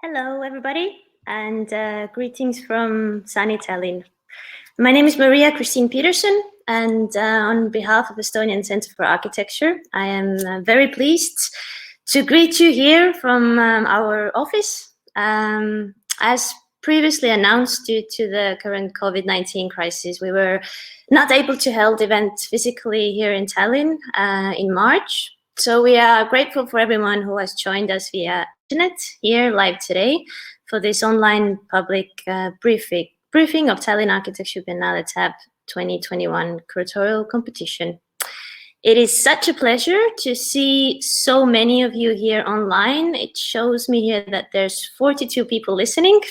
Hello, everybody, and greetings from sunny Tallinn. My name is Maria Christine Peterson, and on behalf of Estonian Centre for Architecture, I am very pleased to greet you here from our office. As previously announced, due to the current COVID-19 crisis, we were not able to hold the event physically here in Tallinn in March. So we are grateful for everyone who has joined us via internet here live today for this online public briefing of Tallinn Architecture Biennale TAB 2021 Curatorial Competition. It is such a pleasure to see so many of you here online. It shows me here that there's 42 people listening,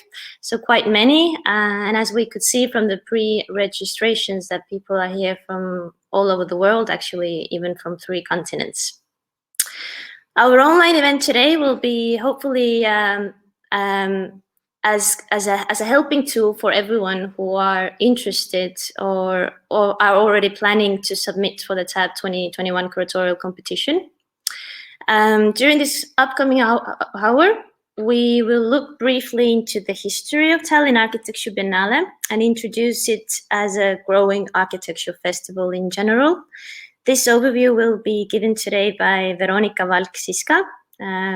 so quite many. And as we could see from the pre-registrations, that people are here from all over the world, actually even from 3 continents. Our online event today will be hopefully as a helping tool for everyone who are interested or are already planning to submit for the TAB 2021 Curatorial Competition. During this upcoming hour, we will look briefly into the history of Tallinn Architecture Biennale and introduce it as a growing architecture festival in general. This overview will be given today by Veronika Valk-Siska,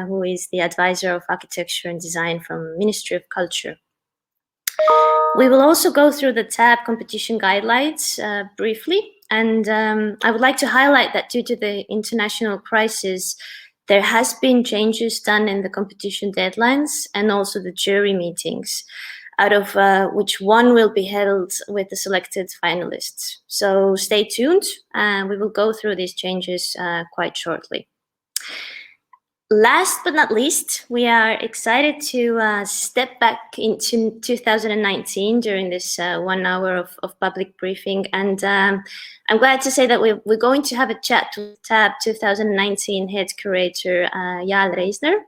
who is the advisor of architecture and design from Ministry of Culture. We will also go through the TAB competition guidelines briefly, and I would like to highlight that due to the international crisis, there has been changes done in the competition deadlines and also the jury meetings, out of which one will be held with the selected finalists. So stay tuned, and we will go through these changes quite shortly. Last but not least, we are excited to step back into 2019 during this 1 hour of public briefing. And I'm glad to say that we're going to have a chat with TAB 2019 head curator, Jaal Reisner,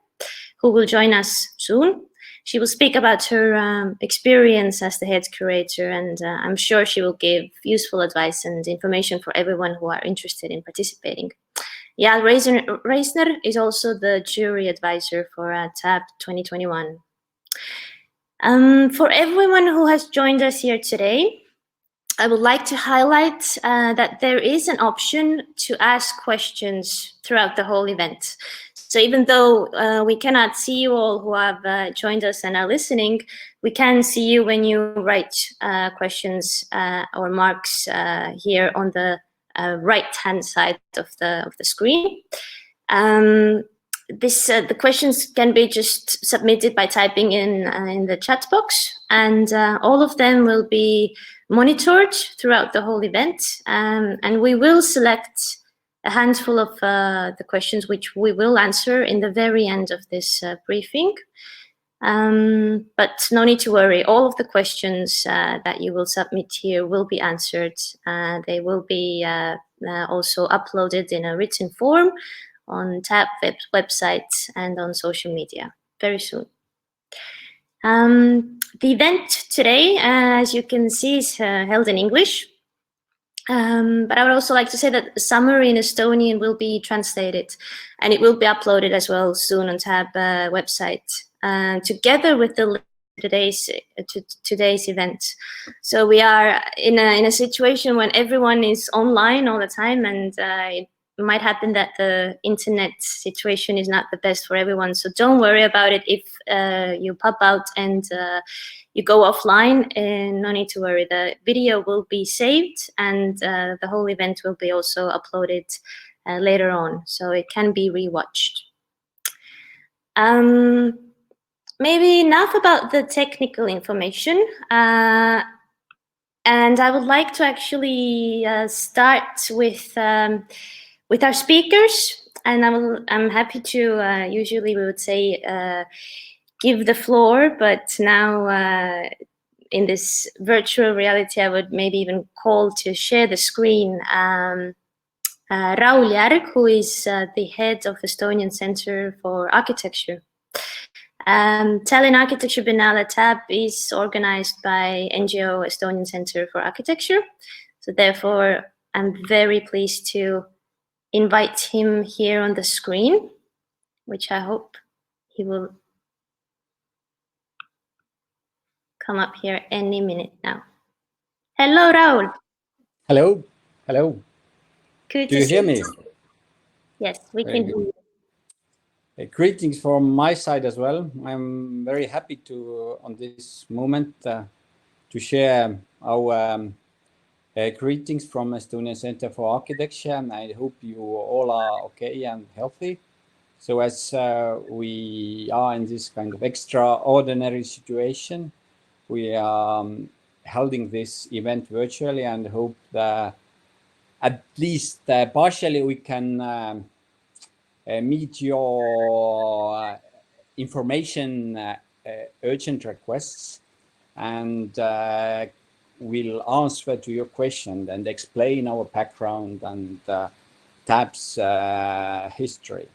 who will join us soon. She will speak about her experience as the head curator, and I'm sure she will give useful advice and information for everyone who are interested in participating. Jaal Reisner is also the jury advisor for TAB 2021. For everyone who has joined us here today, I would like to highlight that there is an option to ask questions throughout the whole event. So even though we cannot see you all who have joined us and are listening, we can see you when you write questions or marks here on the right-hand side of the screen. The questions can be just submitted by typing in the chat box, and all of them will be monitored throughout the whole event, and we will select a handful of the questions which we will answer in the very end of this briefing. But no need to worry, all of the questions that you will submit here will be answered. They will be also uploaded in a written form on TAB website and on social media very soon. The event today, as you can see, is held in English. But I would also like to say that the summary in Estonian will be translated, and it will be uploaded as well soon on TAB website, together with the link to today's event. So we are in a situation when everyone is online all the time, and it might happen that the internet situation is not the best for everyone. So don't worry about it if you pop out and you go offline, and no need to worry. The video will be saved, and the whole event will be also uploaded later on, so it can be rewatched. Maybe enough about the technical information. And I would like to actually start with our speakers, and I'm happy to, usually we would say, give the floor, but now in this virtual reality, I would maybe even call to share the screen Raul Järg, who is the head of Estonian Centre for Architecture. Tallinn Architecture Biennale TAB is organized by NGO Estonian Centre for Architecture. So therefore, I'm very pleased to invite him here on the screen, which I hope he will come up here any minute now. Hello, Raul. Hello. Hello. Good Do you hear me? Yes, we can hear you. Greetings from my side as well. I'm very happy to, on this moment, to share our greetings from Estonian Centre for Architecture. I hope you all are okay and healthy. So as we are in this kind of extraordinary situation, we are holding this event virtually and hope that at least partially we can meet your information urgent requests, and we'll answer to your question and explain our background and TAB's history.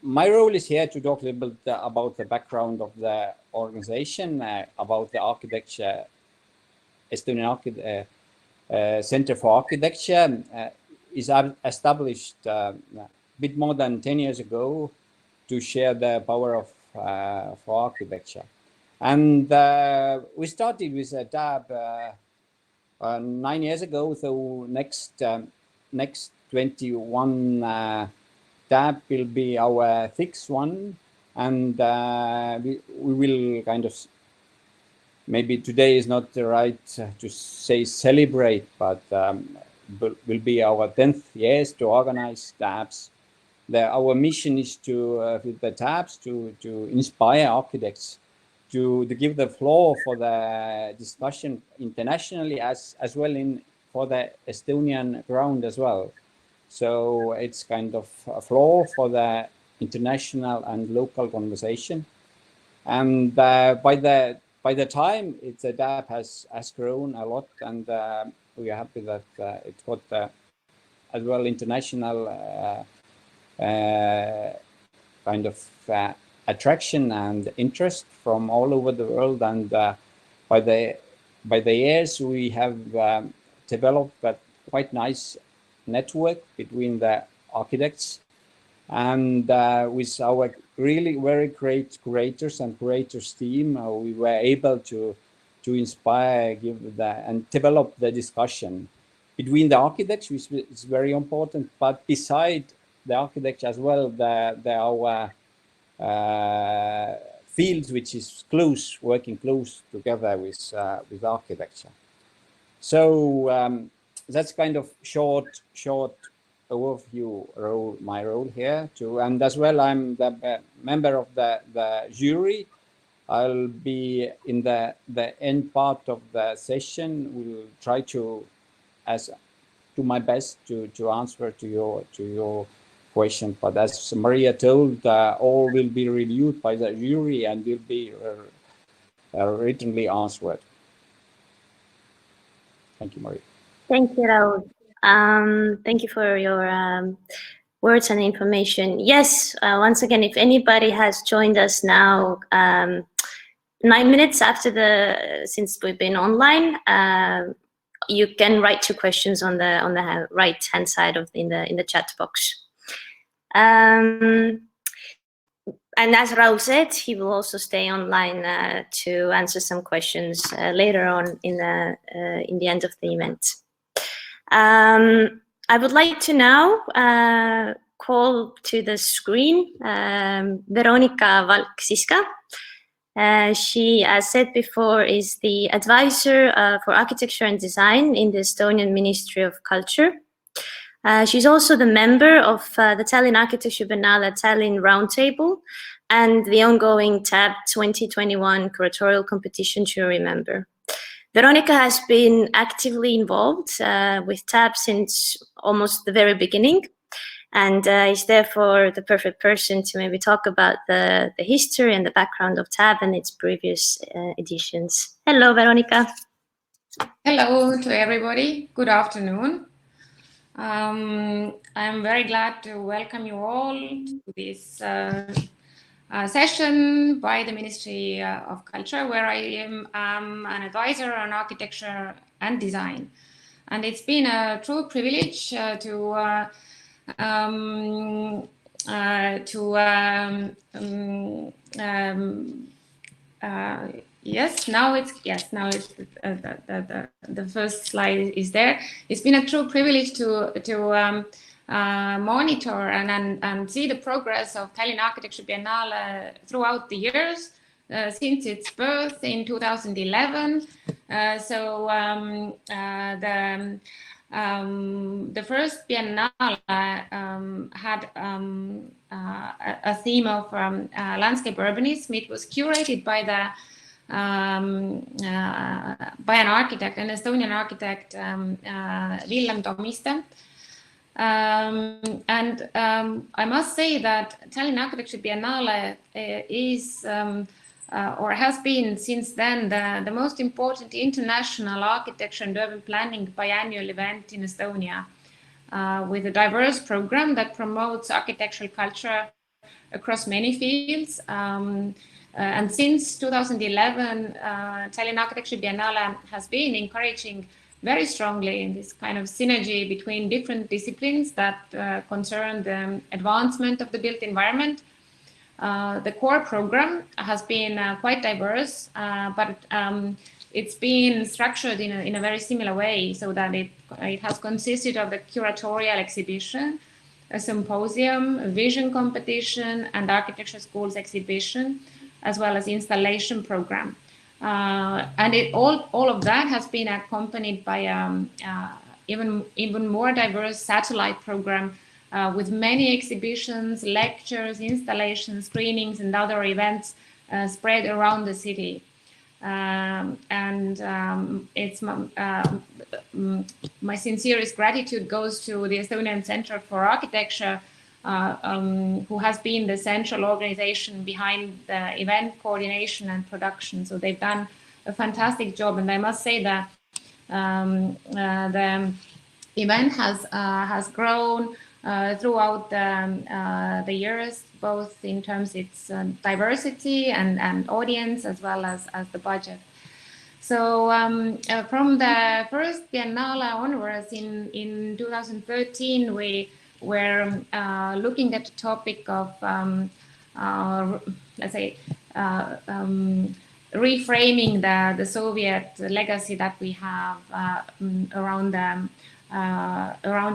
My role is here to talk a little bit about the background of the organization, about the architecture, Estonian Centre for Architecture is established a bit more than 10 years ago to share the power of for architecture. And we started with a TAB 9 years ago, so next 21 TAB will be our sixth one, and we will kind of, maybe today is not the right to say celebrate, but will be our 10th years to organize TABs. Our mission is to, with the TABs, to inspire architects, to give the floor for the discussion internationally as well for the Estonian ground as well. So it's kind of a floor for the international and local conversation. And by the time the TAB has grown a lot, and we are happy that it got as well international kind of attraction and interest from all over the world. And by the years, we have developed a quite nice network between the architects, and with our really very great curators and curators team, we were able to inspire, and develop the discussion between the architects, which is very important. But beside the architects as well, our fields, which is working close together with architecture. So that's kind of short overview my role here too. And as well, I'm the member of the jury. I'll be in the end part of the session. We'll try to do my best to answer to your question. But as Maria told, all will be reviewed by the jury and will be writtenly answered. Thank you, Maria. Thank you, Raul. Thank you for your words and information. Yes, once again, if anybody has joined us now, 9 minutes after since we've been online, you can write your questions on the right hand side in the chat box. And as Raul said, he will also stay online to answer some questions later on in the end of the event. I would like to now call to the screen Veronika Valk-Siska. She, as said before, is the advisor for architecture and design in the Estonian Ministry of Culture. She's also the member of the Tallinn Architecture Biennale Tallinn Roundtable and the ongoing TAB 2021 Curatorial Competition jury member. Veronika has been actively involved with TAB since almost the very beginning, and is therefore the perfect person to maybe talk about the history and the background of TAB and its previous editions. Hello, Veronika. Hello to everybody. Good afternoon. I'm very glad to welcome you all to this session by the Ministry of Culture, where I am an advisor on architecture and design. And it's been a true privilege to Yes, now it's the first slide is there. It's been a true privilege to monitor and see the progress of Tallinn Architecture Biennale throughout the years since its birth in 2011. The first Biennale had a theme of landscape urbanism. It was curated by an architect, an Estonian architect, Villem Tomiste. I must say that Tallinn Architecture Biennale is or has been since then the most important international architecture and urban planning biannual event in Estonia, with a diverse program that promotes architectural culture across many fields. And since 2011, Tallinn Architecture Biennale has been encouraging very strongly in this kind of synergy between different disciplines that concern the advancement of the built environment. The core program has been quite diverse, but it's been structured in a very similar way, so that it has consisted of the curatorial exhibition, a symposium, a vision competition, and architecture schools exhibition, as well as installation program. And all of that has been accompanied by even more diverse satellite program with many exhibitions, lectures, installations, screenings, and other events spread around the city. It's my sincerest gratitude goes to the Estonian Centre for Architecture, who has been the central organization behind the event coordination and production. So they've done a fantastic job, and I must say that the event has grown throughout the years, both in terms of its diversity and audience, as well as the budget. So from the first Biennale onwards in 2013, we were looking at the topic of, let's say, reframing the Soviet legacy that we have around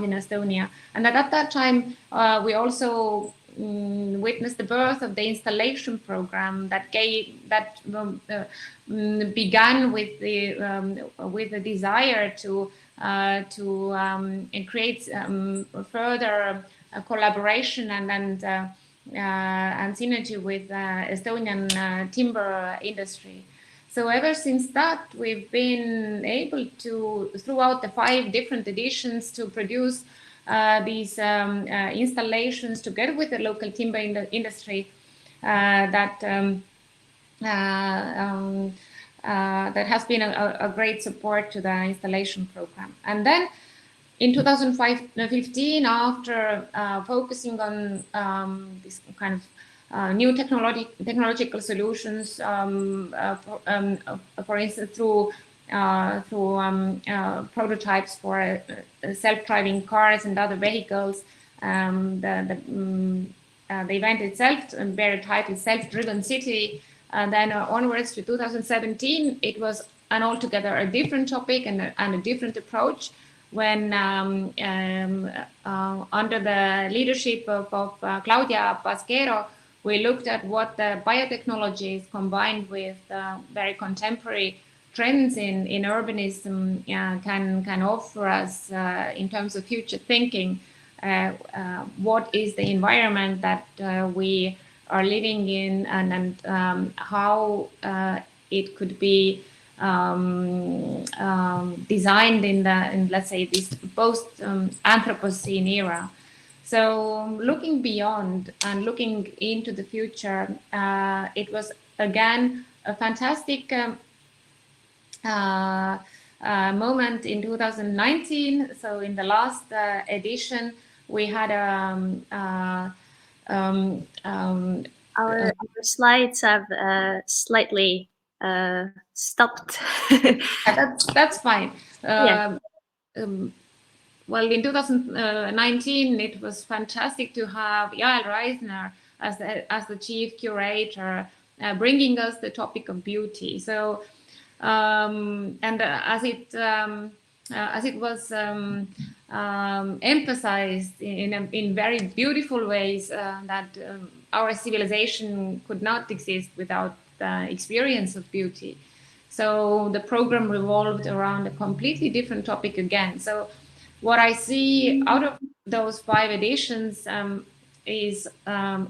in Estonia. And at that time, we also witnessed the birth of the installation program that began with the desire to create further collaboration and synergy with Estonian timber industry. So ever since that, we've been able to, throughout the 5 different editions, to produce these installations together with the local timber industry that has been a great support to the installation program. And then in 2015, after focusing on this kind of new technological solutions, for instance, through prototypes for self-driving cars and other vehicles. The event itself bear a title Self-Driven City. Then onwards to 2017, it was an altogether a different topic and a different approach, when under the leadership of Claudia Pasquero, we looked at what the biotechnologies combined with very contemporary trends in urbanism can offer us in terms of future thinking. What is the environment that we are living in, and how it could be designed in let's say this post Anthropocene era. So looking beyond and looking into the future, it was again a fantastic moment in 2019. So in the last edition, we had our slides have slightly stopped. That's fine. Yeah. Well, in 2019, it was fantastic to have Jael Reisner as the chief curator bringing us the topic of beauty. So, as it was emphasized in very beautiful ways, that our civilization could not exist without the experience of beauty. So the program revolved around a completely different topic again. So what I see out of those 5 editions is a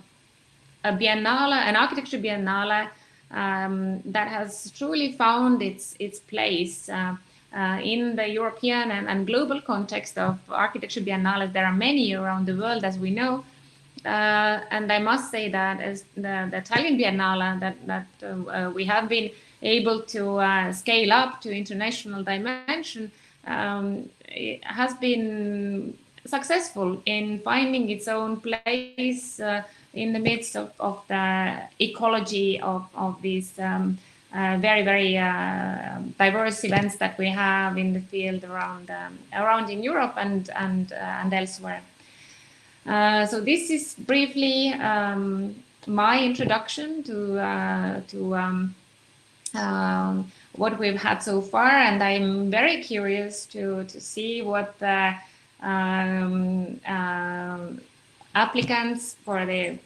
biennale, an architecture biennale that has truly found its place in the European and global context of architecture biennales. There are many around the world, as we know. And I must say that as the Tallinn Biennale that we have been able to scale up to international dimension it has been successful in finding its own place in the midst of the ecology of these very, very diverse events that we have in the field around in Europe and elsewhere. So this is briefly my introduction to what we've had so far, and I'm very curious to see what the applicants for the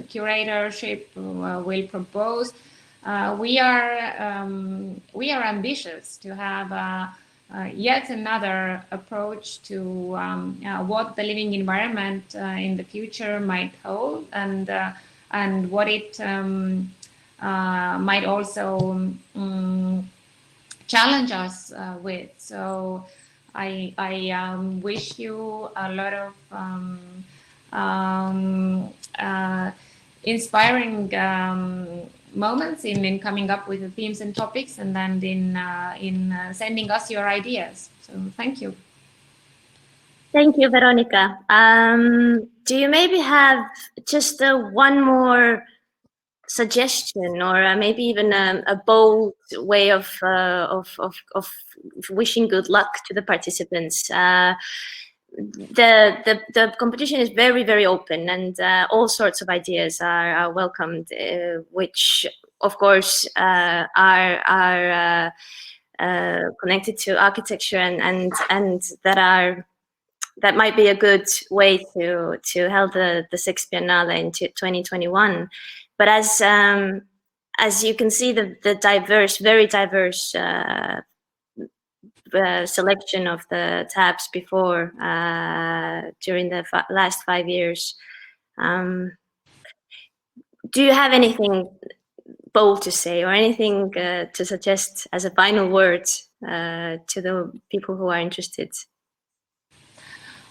curatorship will propose. We are ambitious to have yet another approach to what the living environment in the future might hold, and what it might also challenge us with. So I wish you a lot of inspiring moments in coming up with the themes and topics, and then in sending us your ideas. So thank you. Thank you, Veronica. Do you maybe have just one more suggestion, or maybe even a bold way of wishing good luck to the participants? The competition is very, very open, and all sorts of ideas are welcomed, which of course are connected to architecture and that might be a good way to hold the 6th Biennale in 2021. But as you can see, the very diverse selection of the tabs before during the last 5 years. Do you have anything bold to say, or anything to suggest as a final word to the people who are interested?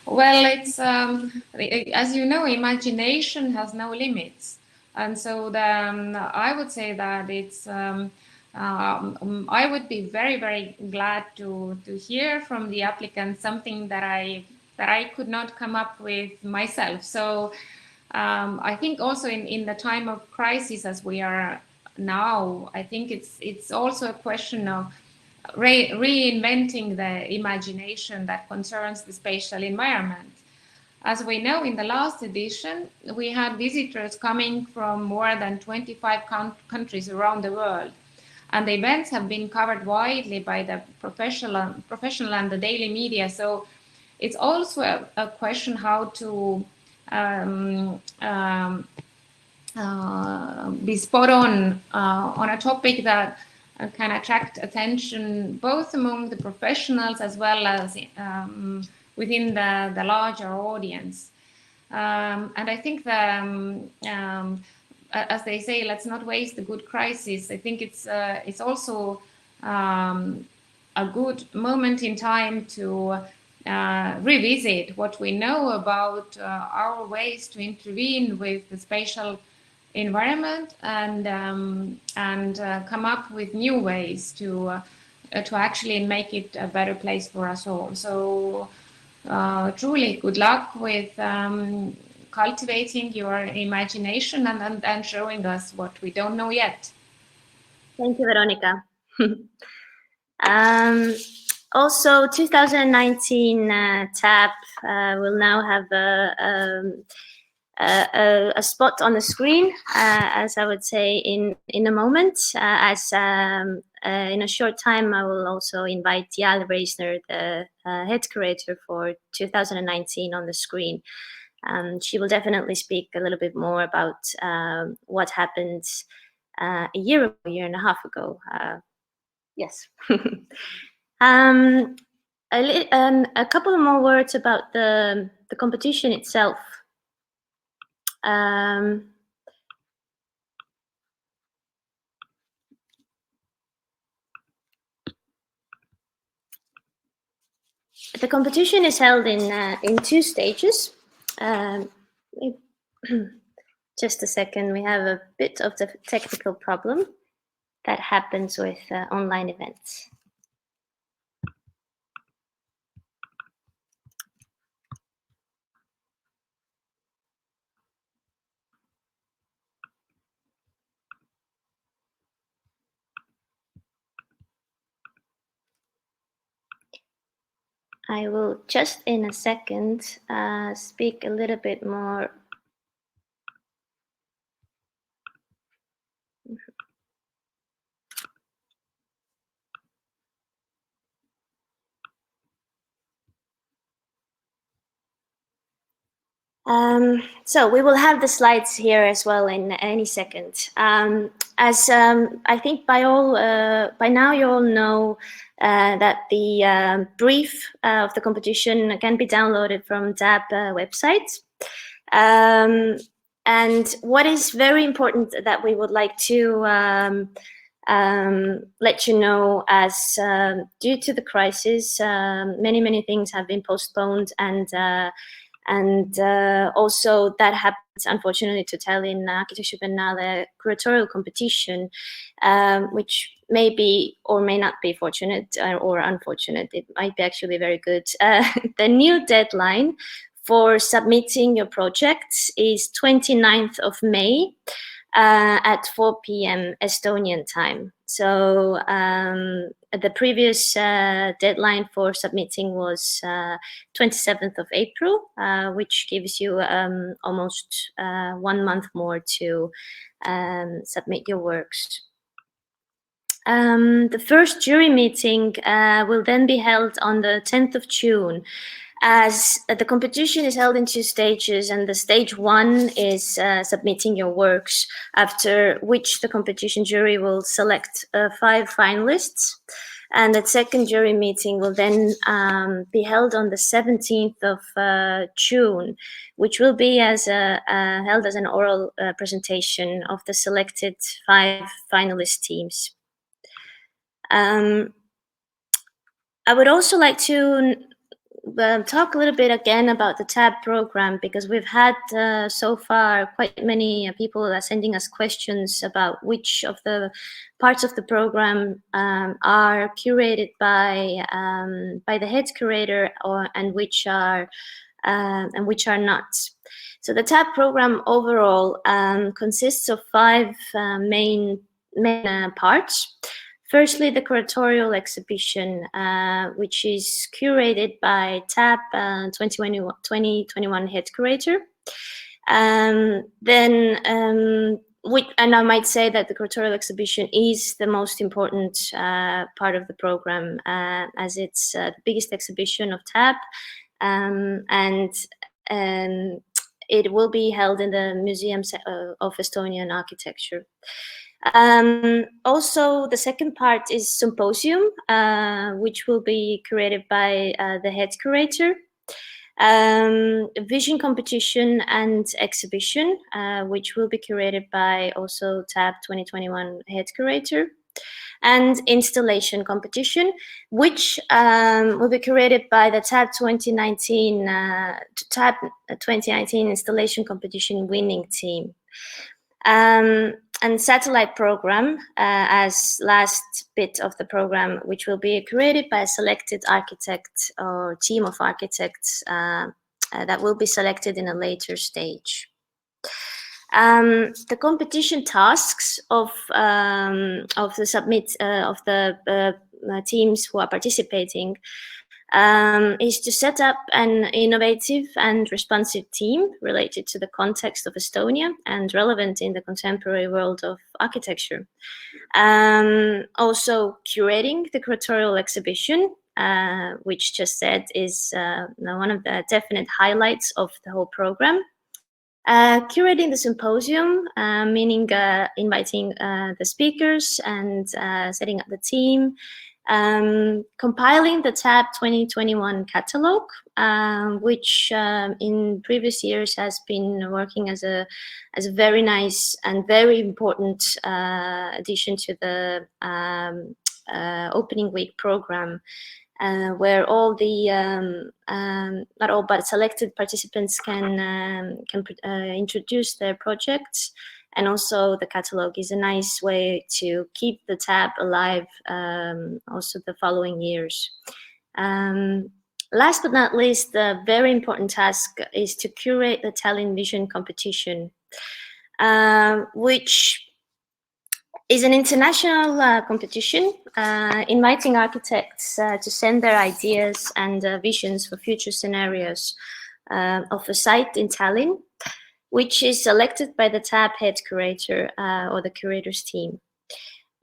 Well, it's as you know, imagination has no limits, and so I would say that it's. I would be very, very glad to hear from the applicants something that I could not come up with myself. So I think also in the time of crisis as we are now, I think it's also a question of reinventing the imagination that concerns the spatial environment. As we know, in the last edition, we had visitors coming from more than 25 countries around the world. And the events have been covered widely by the professional and the daily media. So it's also a question how to be spot on a topic that can attract attention both among the professionals as well as within the larger audience. And I think that, as they say, let's not waste a good crisis. I think it's also a good moment in time to revisit what we know about our ways to intervene with the spatial environment and come up with new ways to actually make it a better place for us all. So truly good luck with cultivating your imagination and showing us what we don't know yet. Thank you, Veronica. Also, 2019 TAB will now have a spot on the screen, as I would say in a moment, as in a short time I will also invite Jal Reisner, the head curator for 2019, on the screen. She will definitely speak a little bit more about what happened a year and a half ago. Yes. A couple more words about the competition itself. The competition is held in 2 stages. Just a second, we have a bit of the technical problem that happens with online events. I will just in a second speak a little bit more. So we will have the slides here as well in any second. As I think by now you all know that the brief of the competition can be downloaded from TAB website. And what is very important that we would like to let you know, as due to the crisis, many things have been postponed, and also that happens unfortunately to Tallinn Architecture Biennale Curatorial Competition, which may be or may not be fortunate or unfortunate. It might be actually very good. The new deadline for submitting your projects is 29th of May at 4 p.m. Estonian time. So the previous deadline for submitting was 27th of April, which gives you almost 1 month more to submit your works. The first jury meeting will then be held on the 10th of June. As the competition is held in 2 stages, and the stage 1 is submitting your works, after which the competition jury will select 5 finalists. And the second jury meeting will then be held on the 17th of June, which will be held as an oral presentation of the selected 5 finalist teams. I would also like to talk a little bit again about the TAB program, because we've had so far quite many people sending us questions about which of the parts of the program are curated by the head curator, and which are not. So the TAB program overall consists of 5 main parts. Firstly, the curatorial exhibition, which is curated by TAB 2021 head curator. And I might say that the curatorial exhibition is the most important part of the program, as it's the biggest exhibition of TAB, and it will be held in the Museum of Estonian Architecture. Also, the second part is symposium, which will be curated by the head curator. Vision competition and exhibition, which will be curated by also TAB 2021 head curator. And installation competition, which will be curated by the TAB 2019 installation competition winning team. And satellite program as last bit of the program, which will be curated by a selected architect or team of architects that will be selected in a later stage. The competition tasks of the teams who are participating is to set up an innovative and responsive team related to the context of Estonia and relevant in the contemporary world of architecture. Also curating the curatorial exhibition, which just said is one of the definite highlights of the whole program. Curating the symposium, meaning inviting the speakers and setting up the team. Compiling the TAB 2021 catalog, which in previous years has been working as a very nice and very important addition to the opening week program, where all the not all but selected participants can introduce their projects. And also the catalog is a nice way to keep the TAB alive also the following years. Last but not least, the very important task is to curate the Tallinn Vision Competition, which is an international competition inviting architects to send their ideas and visions for future scenarios of a site in Tallinn, which is selected by the TAB head curator or the curator's team.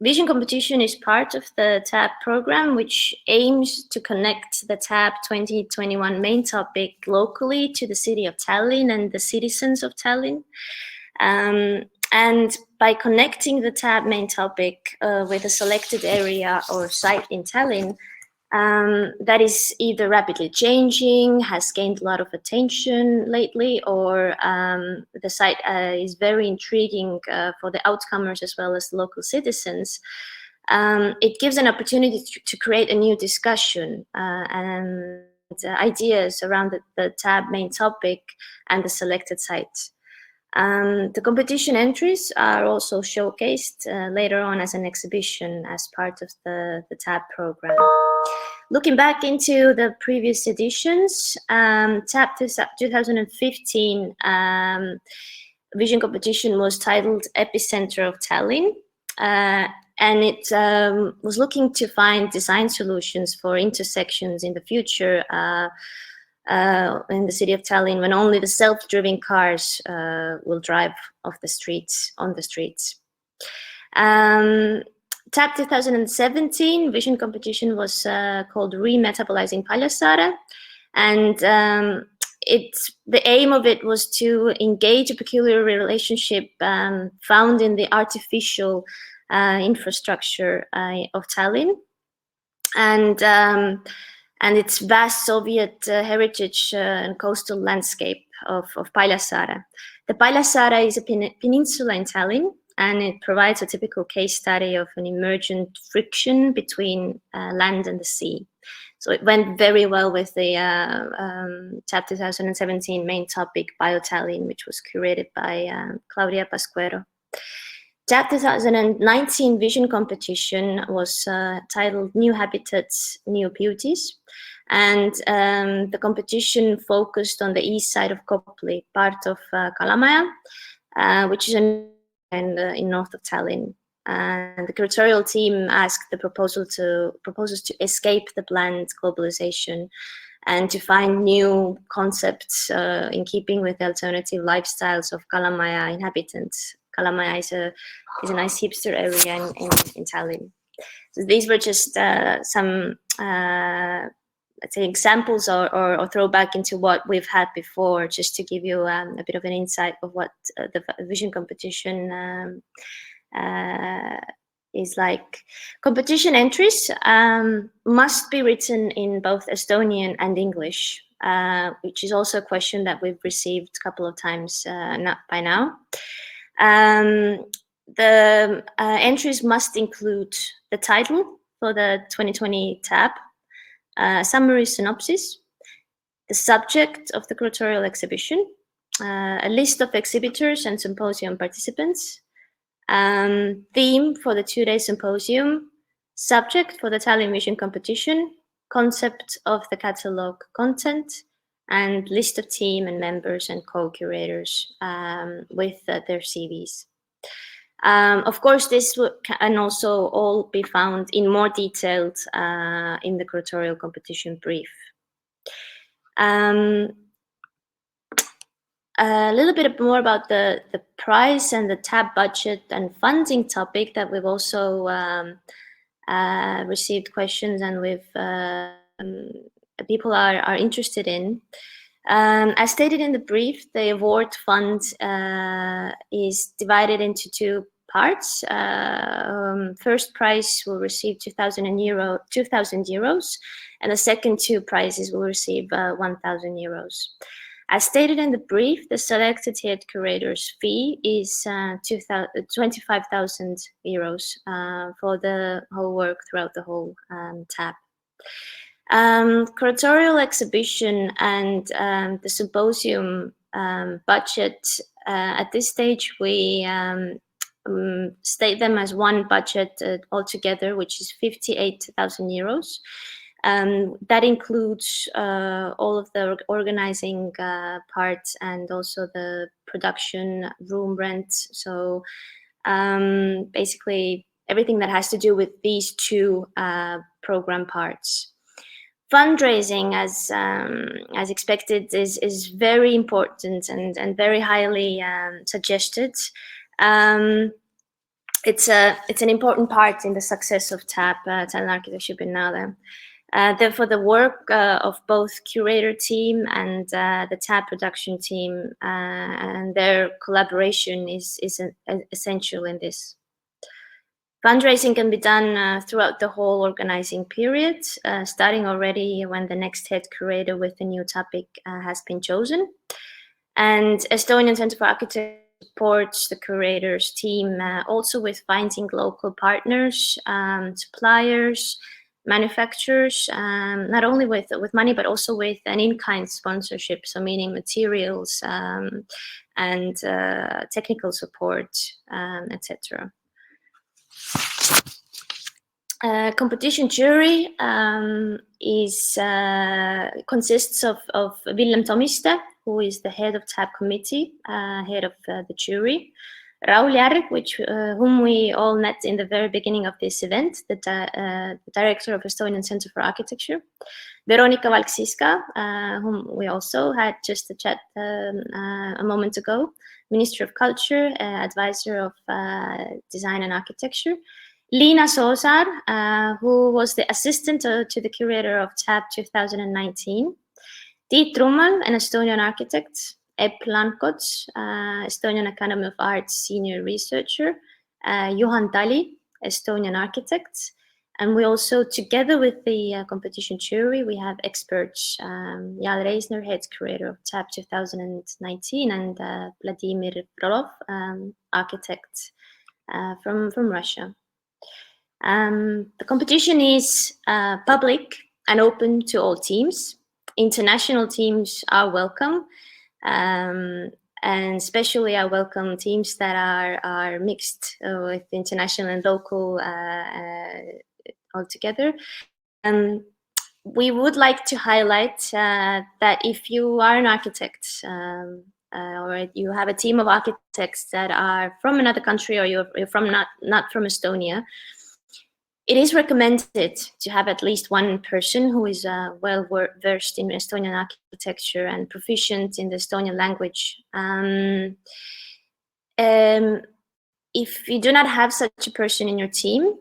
Vision Competition is part of the TAB program, which aims to connect the TAB 2021 main topic locally to the city of Tallinn and the citizens of Tallinn. And by connecting the TAB main topic with a selected area or site in Tallinn, that is either rapidly changing, has gained a lot of attention lately, or the site is very intriguing for the outcomers as well as the local citizens, it gives an opportunity to create a new discussion and ideas around the TAB main topic and the selected site. The competition entries are also showcased later on as an exhibition as part of the TAB program. Looking back into the previous editions, TAB 2015 Vision Competition was titled Epicenter of Tallinn, and it was looking to find design solutions for intersections in the future in the city of Tallinn, when only the self-driving cars will drive off the streets, on the streets. TAB 2017 Vision Competition was called Remetabolizing Paljassaare, and the aim of it was to engage a peculiar relationship found in the artificial infrastructure of Tallinn, and its vast Soviet heritage and coastal landscape of Paljassaare. The Paljassaare is a peninsula in Tallinn, and it provides a typical case study of an emergent friction between land and the sea. So it went very well with the TAB 2017 main topic, BioTallinn, which was curated by Claudia Pascuero. TAB 2019 Vision Competition was titled New Habitats, New Beauties, and the competition focused on the east side of Kopli, part of Kalamaja, which is in north of Tallinn. And the curatorial team asked the proposals to escape the bland globalization and to find new concepts in keeping with the alternative lifestyles of Kalamaja inhabitants. Kalamaja is a nice hipster area in Tallinn. So these were just some, let's say, examples or throwback into what we've had before, just to give you a bit of an insight of what the Vision Competition is like. Competition entries must be written in both Estonian and English, which is also a question that we've received a couple of times by now. The entries must include the title for the 2020 TAB, summary synopsis, the subject of the curatorial exhibition, a list of exhibitors and symposium participants, theme for the 2-day symposium, subject for the Tallinn Vision Competition, concept of the catalog content, and list of team and members and co-curators with their CVs. Of course, this can also all be found in more detailed in the curatorial competition brief. A little bit more about the prize and the TAB budget and funding topic that we've also received questions and people are interested in. As stated in the brief, the award fund is divided into two parts. First prize will receive 2,000 euros, and the second two prizes will receive 1,000 euros. As stated in the brief, the selected head curator's fee is 25,000 euros for the whole work throughout the whole TAB. Curatorial exhibition and the symposium budget, at this stage we state them as one budget altogether, which is 58,000 euros. That includes all of the organizing parts and also the production, room rent. So basically everything that has to do with these two program parts. Fundraising, as expected, is very important and very highly suggested. It's an important part in the success of TAB, Tallinn Architecture Biennale. Therefore, the work of both curator team and the TAB production team and their collaboration is essential in this. Fundraising can be done throughout the whole organizing period, starting already when the next head curator with a new topic has been chosen. And Estonian Centre for Architecture supports the curators team also with finding local partners, suppliers, manufacturers, not only with money, but also with an in-kind sponsorship, so meaning materials and technical support, etc. Competition jury consists of Villem Tomiste, who is the head of TAB committee, head of the jury, Raul Järg, whom we all met in the very beginning of this event, the director of Estonian Centre for Architecture, Veronika Valksiska, whom we also had just a chat a moment ago, Minister of Culture, advisor of Design and Architecture, Liina Soosaar, who was the assistant to the curator of TAB 2019, Tiit Rummal, an Estonian architect, Epp Lankots, Estonian Academy of Arts senior researcher, Juhan Tali, Estonian architect, and we also, together with the competition jury, we have experts, Jal Reisner, head curator of TAB 2019, and Vladimir Frolov, architect from Russia. The competition is public and open to all teams. International teams are welcome, and especially I welcome teams that are mixed with international and local altogether. We would like to highlight that if you are an architect or you have a team of architects that are from another country, or you're from not from Estonia, it is recommended to have at least one person who is well versed in Estonian architecture and proficient in the Estonian language. If you do not have such a person in your team,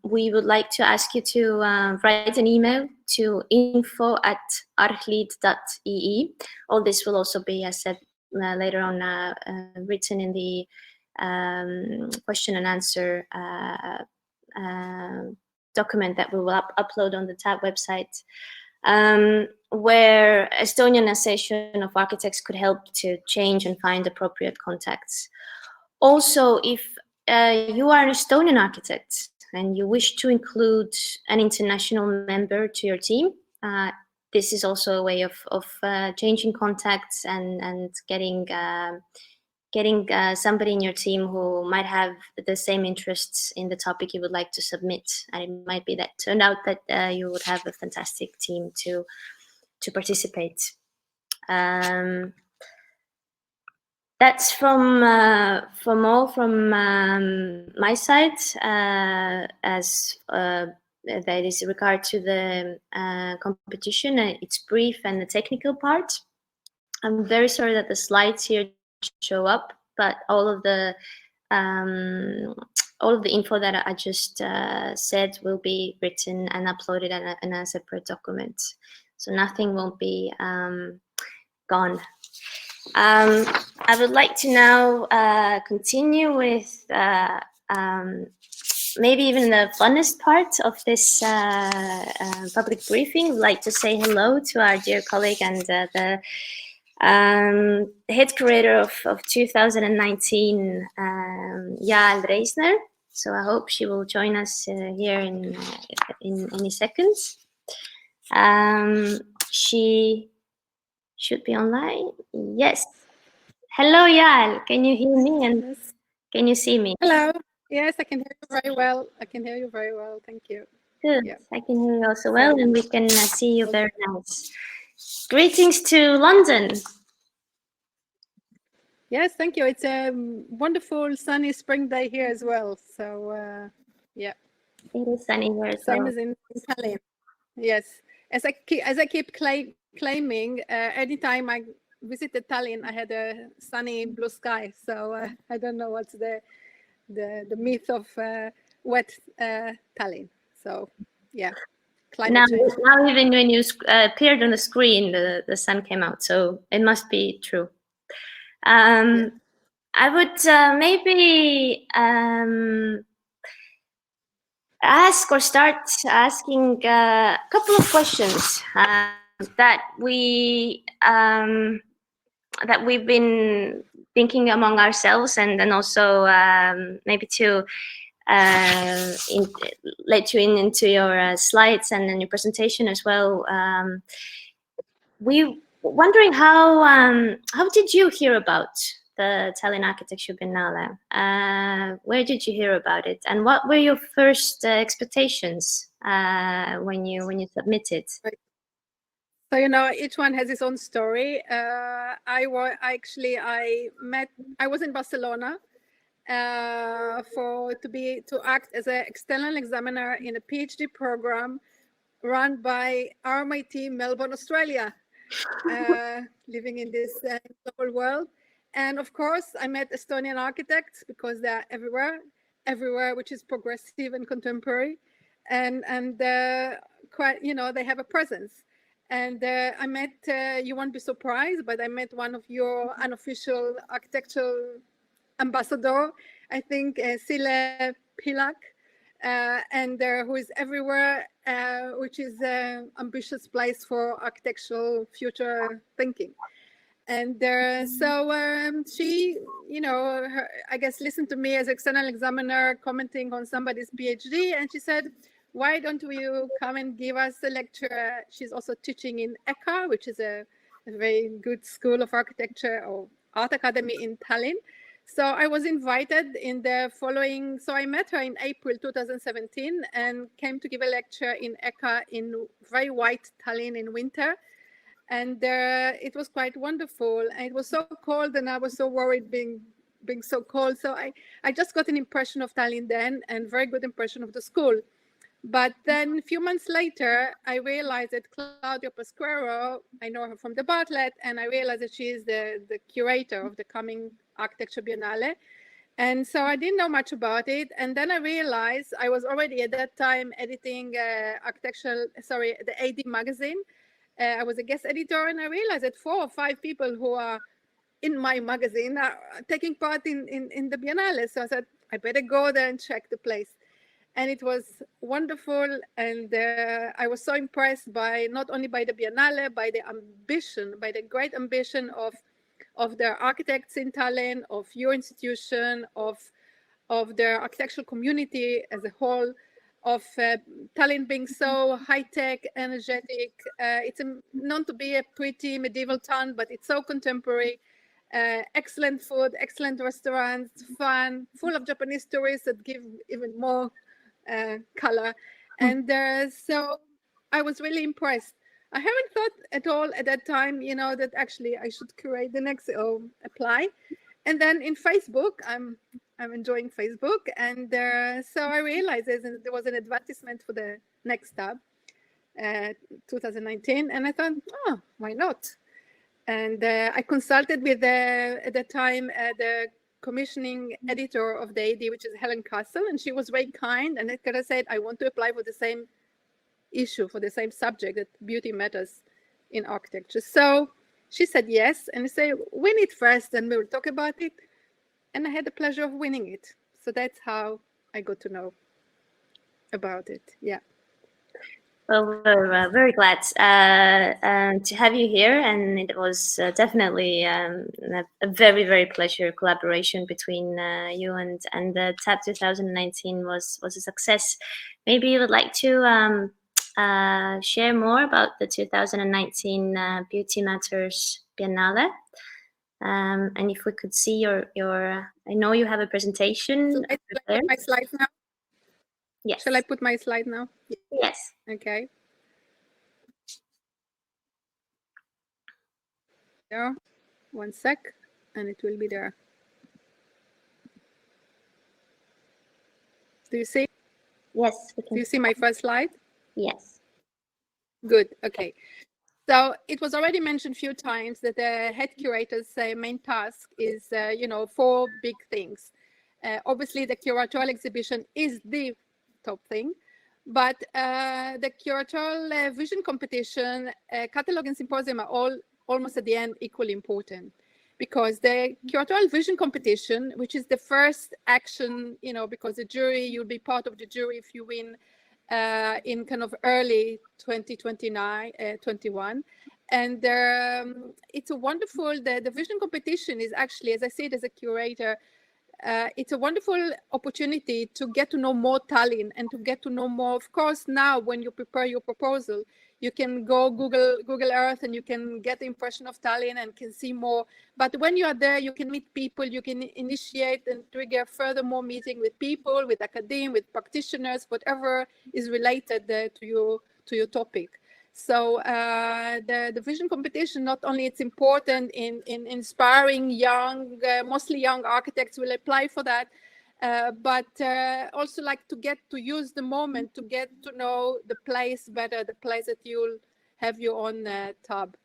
we would like to ask you to write an email to info@archlead.ee. All this will also be, as said later on, written in the question and answer document that we will upload on the TAB website, where Estonian Association of Architects could help to change and find appropriate contacts. Also, if you are an Estonian architect and you wish to include an international member to your team, this is also a way of changing contacts and getting somebody in your team who might have the same interests in the topic you would like to submit. And it might be that turned out that you would have a fantastic team to participate. That's from my side, as that is regard to the competition. It's brief and the technical part. I'm very sorry that the slides here show up, but all of the info that I just said will be written and uploaded in a separate document, so nothing will be gone. I would like to now continue with maybe even the funnest part of this public briefing. I'd like to say hello to our dear colleague and the head curator of 2019, Jael Reisner. So I hope she will join us here in any seconds. She should be online. Yes. Hello, Jael. Can you hear me and Yes. can you see me? Hello. Yes, I can hear you very well. Thank you. Good. Yeah. I can hear you also well, and we can see you very nice. Greetings to London. Yes, thank you. It's a wonderful sunny spring day here as well. So yeah. It is sunny here as Same well. as in Tallinn. Yes. As I keep claiming, anytime I visited Tallinn, I had a sunny blue sky. So I don't know what's the myth of wet Tallinn. So yeah, climate change. Now even when you appeared on the screen, the sun came out. So it must be true. Yeah. I would maybe ask or start asking a couple of questions that we've been thinking among ourselves, and then also maybe to let you into your slides and in your presentation as well. We wondering how did you hear about the Tallinn Architecture Biennale? Where did you hear about it, and what were your first expectations when you submitted? Right. So each one has its own story. I was in Barcelona to act as an external examiner in a PhD program run by RMIT Melbourne, Australia. Living in this global world. And of course, I met Estonian architects because they're everywhere, which is progressive and contemporary, and quite, they have a presence. And I met, you won't be surprised, but I met one of your unofficial architectural ambassador, I think, Sille Pilak, and who is everywhere, which is an ambitious place for architectural future thinking. And she, I guess, listened to me as external examiner commenting on somebody's PhD, and she said, why don't you come and give us a lecture? She's also teaching in EKA, which is a very good school of architecture or art academy in Tallinn. So I was invited in the following, so I met her in April 2017 and came to give a lecture in EKA in very white Tallinn in winter. And it was quite wonderful. And it was so cold and I was so worried being so cold. So I just got an impression of Tallinn then and very good impression of the school. But then a few months later, I realized that Claudia Pasquero, I know her from the Bartlett, and I realized that she is the curator of the coming Architecture Biennale. And so I didn't know much about it. And then I realized I was already at that time editing the AD magazine. I was a guest editor, and I realized that 4 or 5 people who are in my magazine are taking part in the Biennale. So I said, I better go there and check the place. And it was wonderful. And I was so impressed by not only by the Biennale, by the ambition, by the great ambition of the architects in Tallinn, of your institution, of the architectural community as a whole, of Tallinn being so high-tech, energetic. It's known to be a pretty medieval town, but it's so contemporary. Excellent food, excellent restaurants, fun, full of Japanese tourists that give even more color. And so I was really impressed. I haven't thought at all at that time, that actually I should curate the next or apply. And then in Facebook, I'm enjoying Facebook, and so I realized there was an advertisement for the next tab, 2019, and I thought, oh, why not? And I consulted with at the time the commissioning editor of the AD, which is Helen Castle, and she was very kind, and I said, I want to apply for the same issue, for the same subject, that beauty matters in architecture. So she said yes, and I said, win it first, and we'll talk about it. And I had the pleasure of winning it. So that's how I got to know about it. Yeah. Well, we're very glad to have you here, and it was definitely a very, very pleasure collaboration between you and the TAB 2019 was a success. Maybe you would like to share more about the 2019 Beauty Matters Biennale, and if we could see your I know you have a presentation. So I put my slides now. Yes. Shall I put my slide now? Yes. Okay. There. 1 sec, and it will be there. Do you see? Yes. We can. Do you see my first slide? Yes. Good. Okay. So it was already mentioned a few times that the head curator's main task is, 4 big things. Obviously, the curatorial exhibition is the top thing, but the curatorial vision competition, catalog and symposium are all almost at the end equally important, because the curatorial vision competition, which is the first action, because the jury, you'll be part of the jury if you win in kind of early 2021. And it's a wonderful, the vision competition is actually, as I said, as a curator, it's a wonderful opportunity to get to know more Tallinn and to get to know more. Of course, now when you prepare your proposal, you can go Google Earth and you can get the impression of Tallinn and can see more. But when you are there, you can meet people, you can initiate and trigger furthermore meeting with people, with academia, with practitioners, whatever is related to your topic. So the vision competition, not only it's important in inspiring mostly young architects will apply for that, but also like to get to use the moment to get to know the place better, the place that you'll have your own tab.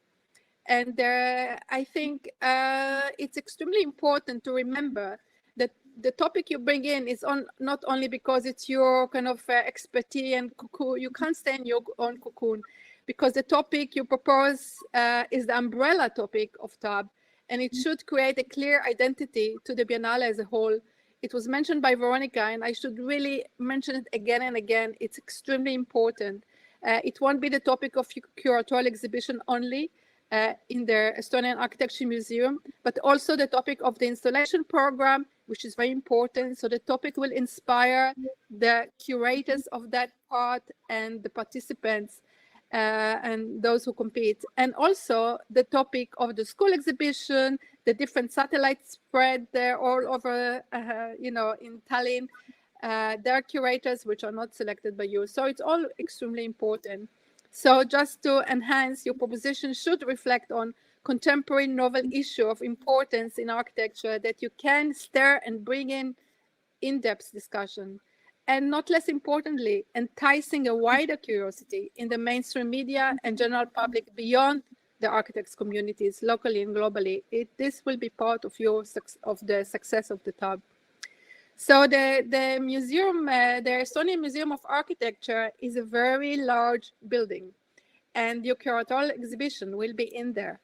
And I think it's extremely important to remember that the topic you bring in is not only because it's your kind of expertise and cocoon, you can't stay in your own cocoon, because the topic you propose is the umbrella topic of TAB, and it should create a clear identity to the Biennale as a whole. It was mentioned by Veronica, and I should really mention it again and again. It's extremely important. It won't be the topic of curatorial exhibition only in the Estonian Architecture Museum, but also the topic of the installation program, which is very important. So the topic will inspire the curators of that part and the participants and those who compete. And also the topic of the school exhibition, the different satellites spread there all over, in Tallinn. There are curators which are not selected by you. So it's all extremely important. So just to enhance, your proposition should reflect on contemporary novel issue of importance in architecture that you can stir and bring in-depth discussion. And not less importantly, enticing a wider curiosity in the mainstream media and general public beyond the architects' communities, locally and globally. This will be part of the success of the TAB. So the museum, the Estonian Museum of Architecture, is a very large building, and your curatorial exhibition will be in there.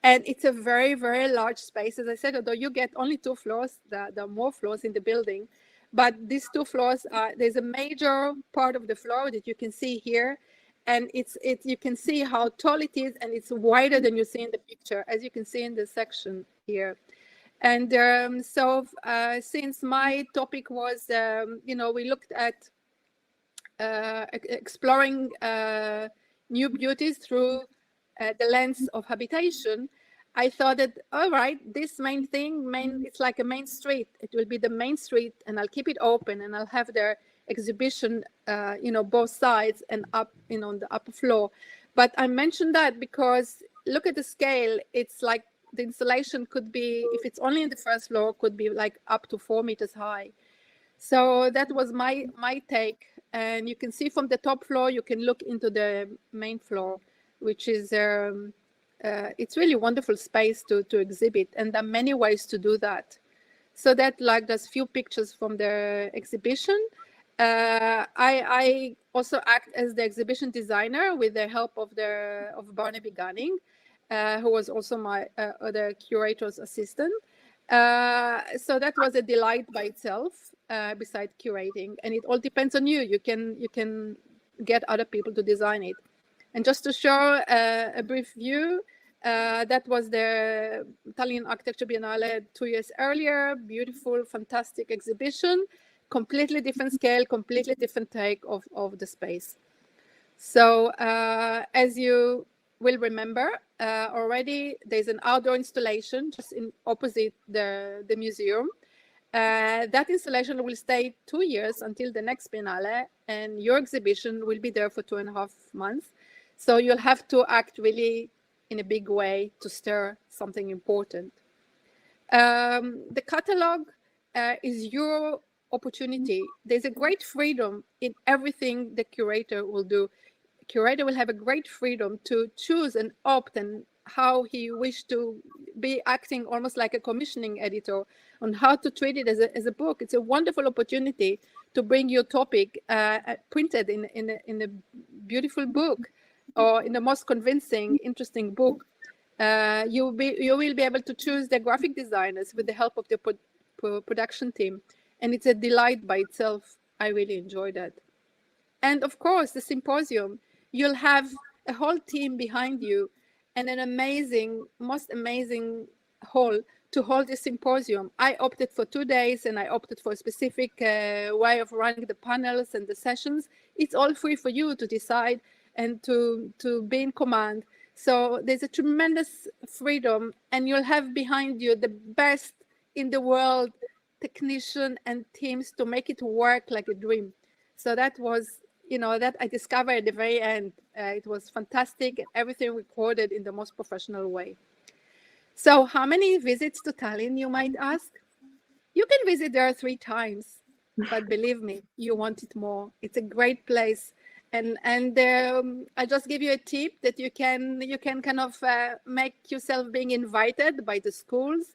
And it's a very, very large space. As I said, although you get only 2 floors, there are more floors in the building. But these 2 floors, there's a major part of the floor that you can see here. And you can see how tall it is, and it's wider than you see in the picture, as you can see in the section here. And since my topic was, we looked at exploring new beauties through the lens of habitation, I thought that, all right, this it's like a main street. It will be the main street, and I'll keep it open, and I'll have their exhibition, both sides and up, on the upper floor. But I mentioned that because look at the scale. It's like the installation could be, if it's only in the first floor, could be like up to 4 meters high. So that was my take. And you can see from the top floor, you can look into the main floor, which is, it's really wonderful space to exhibit. And there are many ways to do that. So that, like, there's few pictures from the exhibition. I also act as the exhibition designer with the help of Barnaby Gunning, who was also my the curator's assistant. So that was a delight by itself, besides curating. And it all depends on you. You can get other people to design it. And just to show a brief view, that was the Tallinn Architecture Biennale 2 years earlier. Beautiful, fantastic exhibition. Completely different scale, completely different take of the space. So as you will remember already, there's an outdoor installation just in opposite the museum. That installation will stay 2 years until the next Biennale, and your exhibition will be there for 2.5 months. So you'll have to act really in a big way to stir something important. The catalog is your opportunity. There's a great freedom in everything the curator will do. Curator will have a great freedom to choose and opt and how he wished to be acting almost like a commissioning editor on how to treat it as a book. It's a wonderful opportunity to bring your topic printed in a beautiful book, or in the most convincing, interesting book. You will be able to choose the graphic designers with the help of the production team. And it's a delight by itself. I really enjoy that. And of course, the symposium, you'll have a whole team behind you and an amazing, most amazing hall to hold this symposium. I opted for 2 days, and I opted for a specific way of running the panels and the sessions. It's all free for you to decide and to be in command. So there's a tremendous freedom, and you'll have behind you the best in the world technician and teams to make it work like a dream. So that was, that I discovered at the very end. It was fantastic, and everything recorded in the most professional way. So how many visits to Tallinn, you might ask? You can visit there 3 times, but believe me, you want it more. It's a great place. And I'll just give you a tip that you can kind of make yourself being invited by the schools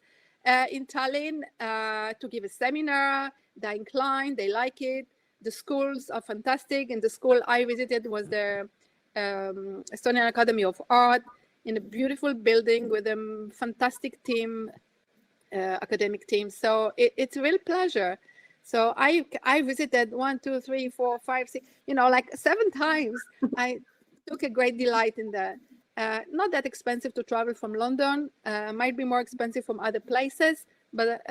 in Tallinn to give a seminar. They're inclined, they like it. The schools are fantastic. And the school I visited was the Estonian Academy of Art, in a beautiful building with a fantastic team, academic team. So it's a real pleasure. So I visited 1, 2, 3, 4, 5, 6, like 7 times. I took a great delight in that. Not that expensive to travel from London. Might be more expensive from other places, but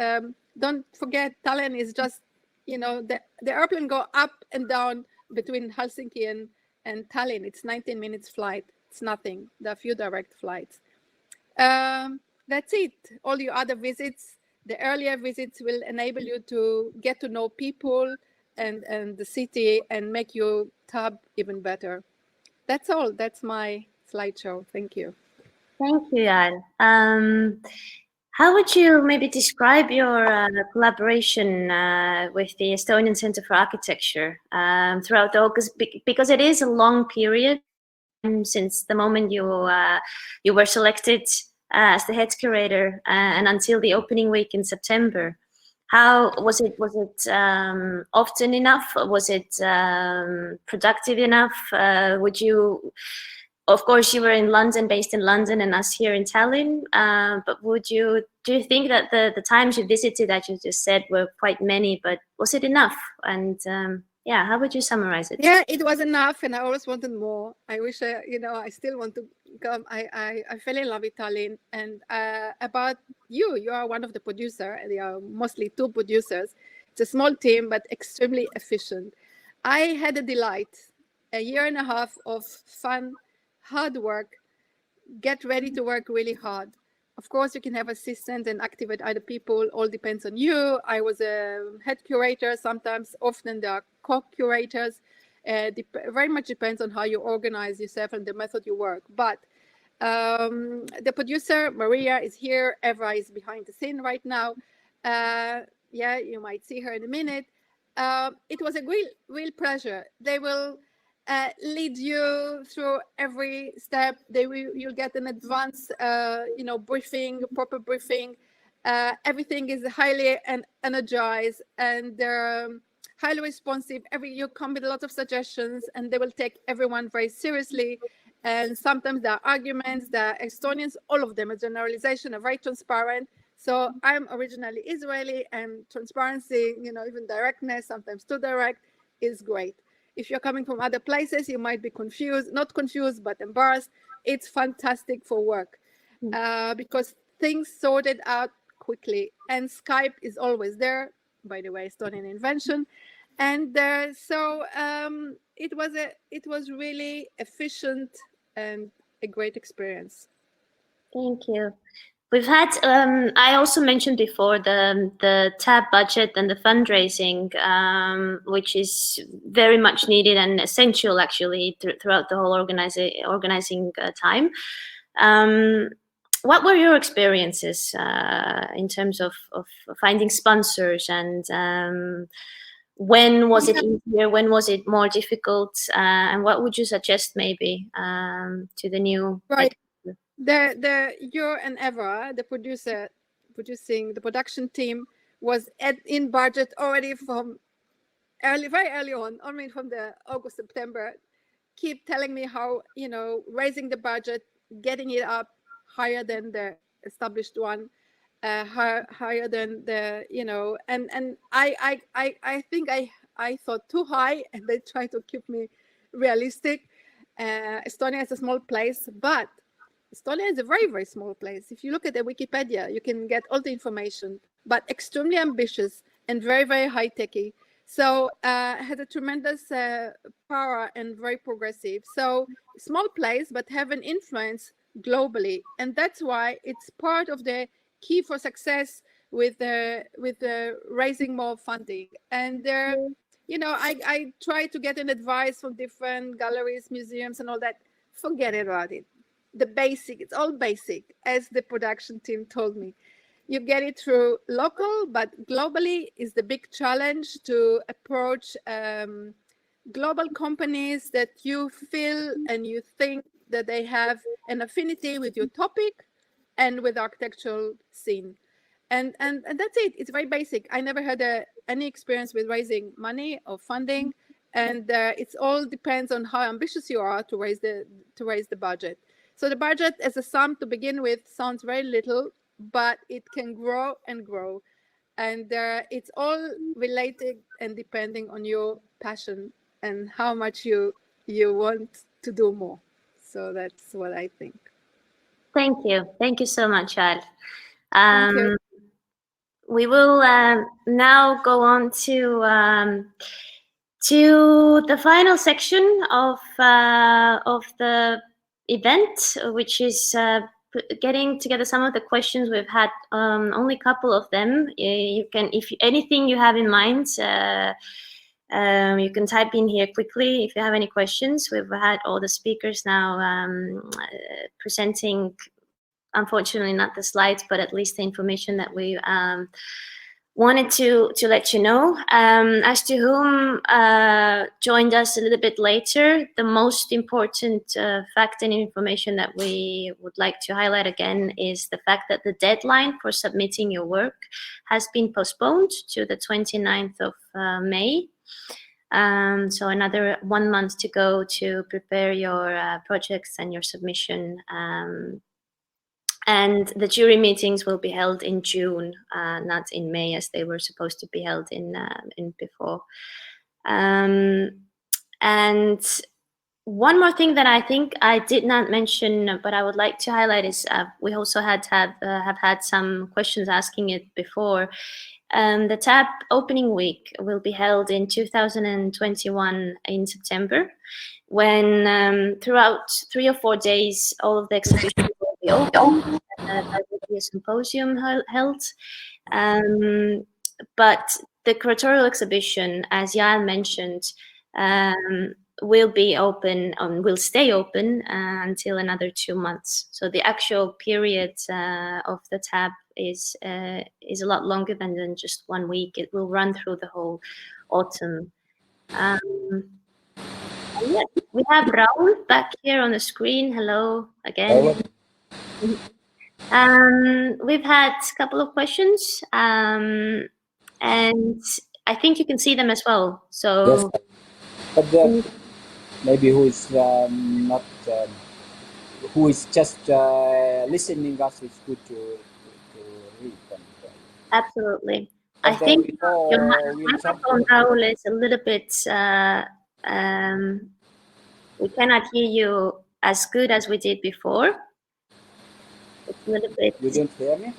don't forget, Tallinn is just, the airplane go up and down between Helsinki and Tallinn. It's 19 minutes flight. It's nothing. There are few direct flights. That's it. All your other visits, the earlier visits, will enable you to get to know people and the city and make your TAB even better. That's all. That's my slideshow. Thank you. Thank you, Jan. How would you maybe describe your collaboration with the Estonian Centre for Architecture throughout August? Because it is a long period since the moment you were selected as the head curator and until the opening week in September. How was it? Was it often enough? Was it productive enough? Would you? Of course, you were based in London, and us here in Tallinn. But do you think that the times you visited, as you just said, were quite many? But was it enough? And how would you summarize it? Yeah, it was enough, and I always wanted more. I wish I still want to come. I fell in love with Tallinn. And about you are one of the producers. There are mostly 2 producers. It's a small team, but extremely efficient. I had a delight, a 1.5 years of fun, hard work. Get ready to work really hard. Of course, you can have assistants and activate other people. All depends on you. I was a head curator. Sometimes, often there are co-curators. Very much depends on how you organize yourself and the method you work. But The producer, Maria, is here. Eva is behind the scene right now. Yeah, you might see her in a minute. It was a real pleasure. They will lead you through every step. You'll get an advance, briefing, proper briefing. Everything is highly energized, and they're highly responsive. You come with a lot of suggestions, and they will take everyone very seriously. And sometimes there are arguments. The Estonians, all of them, a generalization, are very transparent. So I'm originally Israeli, and transparency, even directness, sometimes too direct, is great. If you're coming from other places, you might be confused, not confused, but embarrassed. It's fantastic for work because things sorted out quickly, and Skype is always there. By the way, Estonian invention, and so it was really efficient and a great experience. Thank you. We've had, I also mentioned before, the TAB budget and the fundraising, which is very much needed and essential actually throughout the whole organizing time. What were your experiences in terms of finding sponsors, and when was it easier? When was it more difficult? And what would you suggest maybe to the new? Right. You and Eva, the producing the production team, was in budget already from very early on. I mean, from the August, September, keep telling me how raising the budget, getting it up higher than the established one, higher than the and I think I thought too high, and they try to keep me realistic. Estonia is a small place, but Estonia is a very, very small place. If you look at the Wikipedia, you can get all the information, but extremely ambitious and very, very high-techy. So had a tremendous power and very progressive. So small place, but have an influence globally. And that's why it's part of the key for success with raising more funding. And I try to get an advice from different galleries, museums, and all that. Forget about it. It's all basic, as the production team told me. You get it through local, but globally is the big challenge to approach global companies that you feel and you think that they have an affinity with your topic and with the architectural scene. And that's it. It's very basic. I never had any experience with raising money or funding, and it all depends on how ambitious you are to raise the budget. So the budget as a sum to begin with sounds very little, but it can grow and grow. And it's all related and depending on your passion and how much you want to do more. So that's what I think. Thank you. Thank you so much, Al. Thank you. We will now go on to the final section of the event, which is getting together some of the questions we've had. Only a couple of them. You can, if anything you have in mind, you can type in here quickly if you have any questions. We've had all the speakers now presenting, unfortunately not the slides, but at least the information that we wanted to let you know. As to whom joined us a little bit later, the most important fact and information that we would like to highlight again is the fact that the deadline for submitting your work has been postponed to the 29th of May. So another 1 month to go to prepare your projects and your submission. And the jury meetings will be held in June, not in May, as they were supposed to be held in before. And one more thing that I think I did not mention, but I would like to highlight is we also have had some questions asking it before. The TAB opening week will be held in 2021 in September, when throughout 3 or 4 days, all of the exhibitions will be open. There will be a symposium held. But the curatorial exhibition, as Jan mentioned, will be open and will stay open until another 2 months. So the actual period of the TAB is a lot longer than just 1 week. It will run through the whole autumn. Yeah, we have Raul back here on the screen. Hello again. We've had a couple of questions, and I think you can see them as well. So, yes, but maybe who is not, who is just listening us, it's good to read them. absolutely. But I think your we'll microphone, Raul, is a little bit. We cannot hear you as good as we did before. It's a little bit. You don't hear me?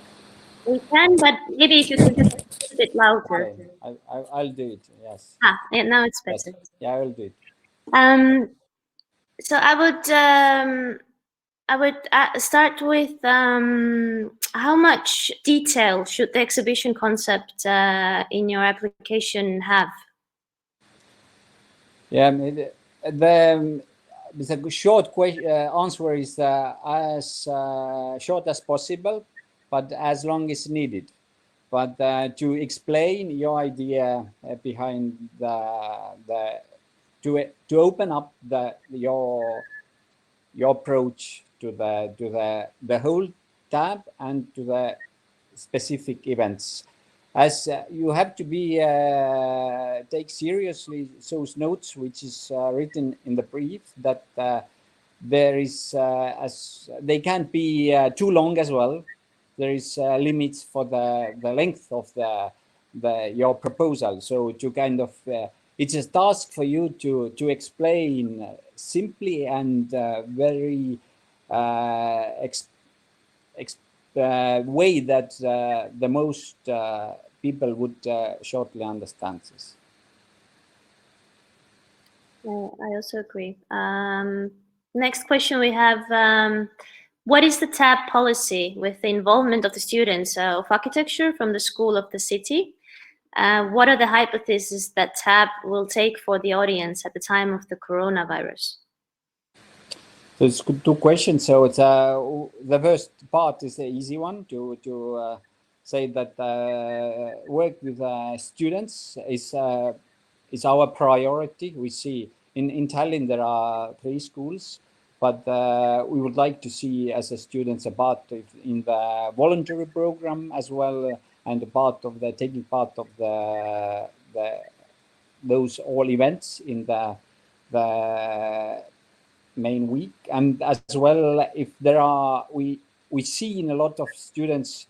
We can, but maybe if you can just a bit louder. Okay. I'll do it. Yes. Yeah, now it's better. Yes. Yeah, I will do it. So I would start with how much detail should the exhibition concept in your application have? Yeah, the short answer is as short as possible, but as long as needed. But to explain your idea behind to open up your approach to the whole tab and to the specific events, as you have to be take seriously those notes which is written in the brief, that there is as they can't be too long as well. There is limits for the length of your proposal. So to kind of it's a task for you to explain simply and very way that the most people would shortly understand this. I also agree. Next question we have, what is the TAB policy with the involvement of the students of architecture from the school of the city? What are the hypotheses that TAB will take for the audience at the time of the coronavirus? So it's two questions. So it's the first part is the easy one, to say that work with students is our priority. We see in Tallinn there are 3 schools, but we would like to see as a students a part in the voluntary program as well, and a part of the taking part of those all events in the main week. And as well, if there are we see in a lot of students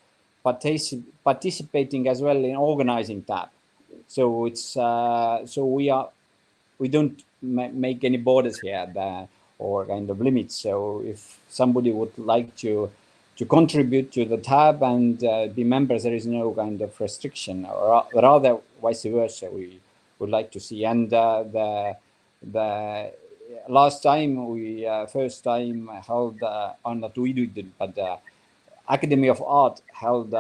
participating as well in organizing TAB. So it's so we don't make any borders here or kind of limits. So if somebody would like to contribute to the TAB and be members, there is no kind of restriction, or rather vice versa. We would like to see. And the last time we first time held not we did, but Academy of Art held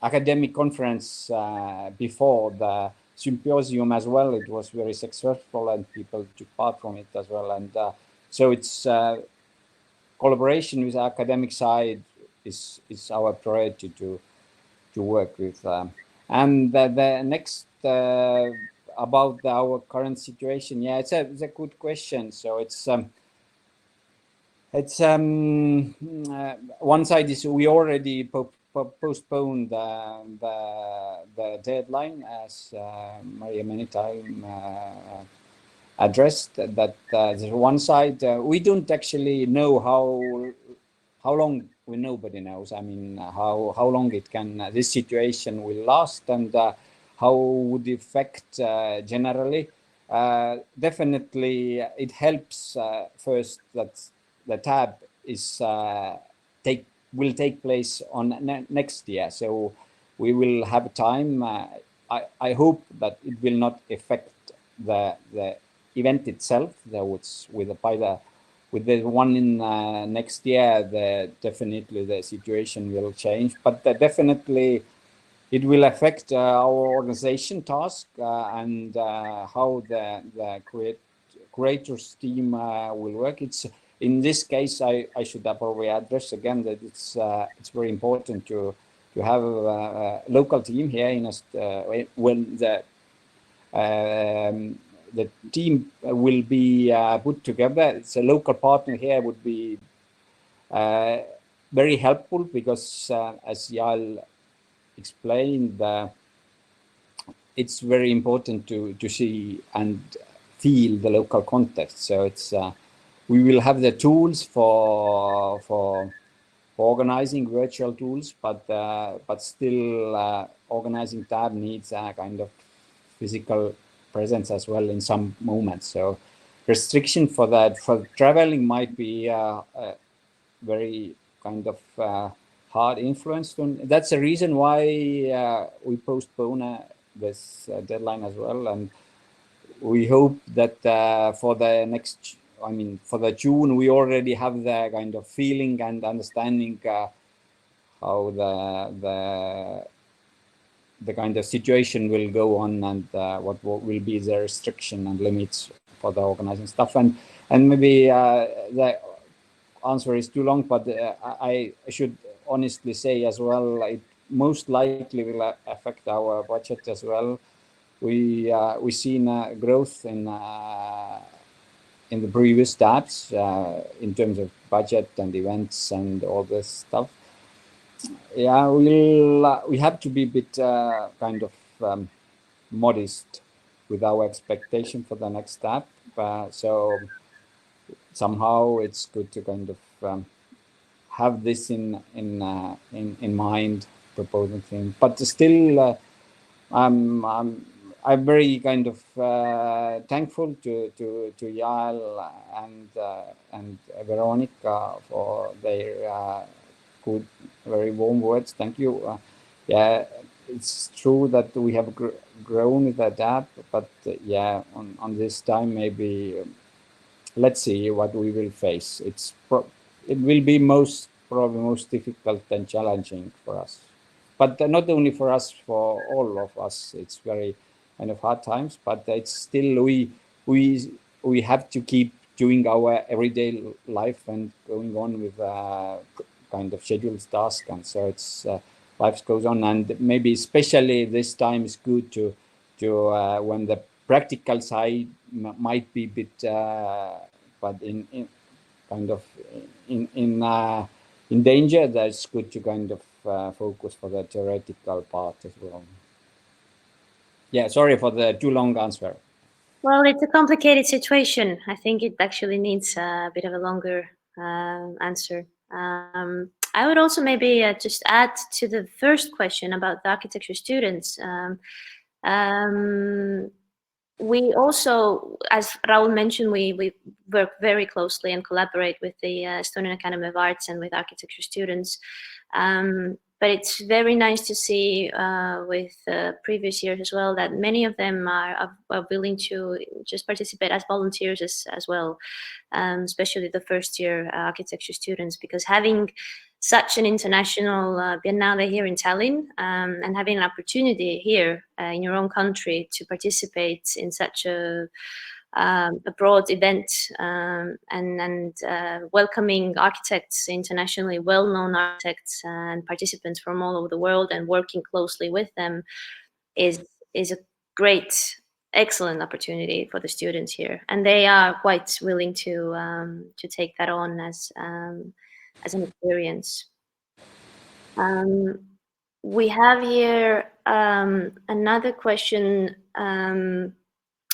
academic conference before the symposium as well. It was very successful and people took part from it as well. And so it's collaboration with the academic side is our priority to work with. And the next about our current situation, yeah, it's a good question. So it's one side is we already postponed the deadline, as Maria many times addressed, that there's one side. We don't actually know how long. Nobody knows. I mean, how long it can this situation will last, and how would it affect generally. Definitely, it helps first that the TAB is will take place on next year, so we will have time. I hope that it will not affect the event itself. With the one in next year, definitely the situation will change, but definitely it will affect our organization task and how the curators team will work. It's in this case, I should probably address again that it's very important to have a local team here in when the team will be put together. It's a local partner here would be very helpful because as Jal explained, it's very important to see and feel the local context. So it's we will have the tools for organizing, virtual tools, but still organizing TAB needs a kind of physical presence as well in some moments. So restriction for that for traveling might be very kind of hard influence. That's the reason why we postpone this deadline as well, and we hope that for the next, I mean, for the June, we already have the kind of feeling and understanding how the kind of situation will go on and what will be the restriction and limits for the organizing stuff. And maybe the answer is too long, but I should honestly say as well, it most likely will affect our budget as well. We seen growth in the previous TABs in terms of budget and events and all this stuff. Yeah, we have to be a bit kind of modest with our expectation for the next TAB. So somehow it's good to kind of have this in mind, proposing things. But still, I'm very kind of thankful to Jal and Veronica for their good, very warm words. Thank you. Yeah, it's true that we have grown with that app, but yeah, on this time maybe let's see what we will face. It will be probably most difficult and challenging for us, but not only for us, for all of us. It's very kind of hard times, but it's still we have to keep doing our everyday life and going on with kind of scheduled tasks, and so it's life goes on. And maybe especially this time is good to when the practical side might be a bit, but in kind of in danger. That's good to kind of focus for the theoretical part as well. Yeah, sorry for the too long answer. Well, it's a complicated situation. I think it actually needs a bit of a longer answer. I would also maybe just add to the first question about the architecture students. We also, as Raul mentioned, we work very closely and collaborate with the Estonian Academy of Arts and with architecture students. But it's very nice to see with previous years as well that many of them are willing to just participate as volunteers as well, especially the first year architecture students, because having such an international biennale here in Tallinn and having an opportunity here in your own country to participate in such a broad event and welcoming architects, internationally well-known architects and participants from all over the world, and working closely with them is a great, excellent opportunity for the students here, and they are quite willing to take that on as an experience. We have here another question.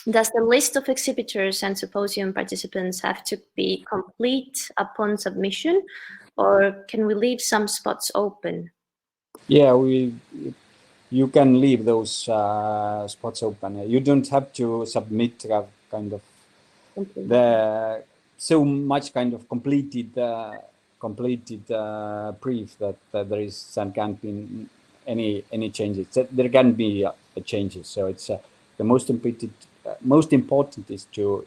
Does the list of exhibitors and symposium participants have to be complete upon submission, or can we leave some spots open? Yeah, you can leave those spots open. You don't have to submit kind of so much kind of completed brief that there is and can't be any changes. There can be changes. So it's the most important is to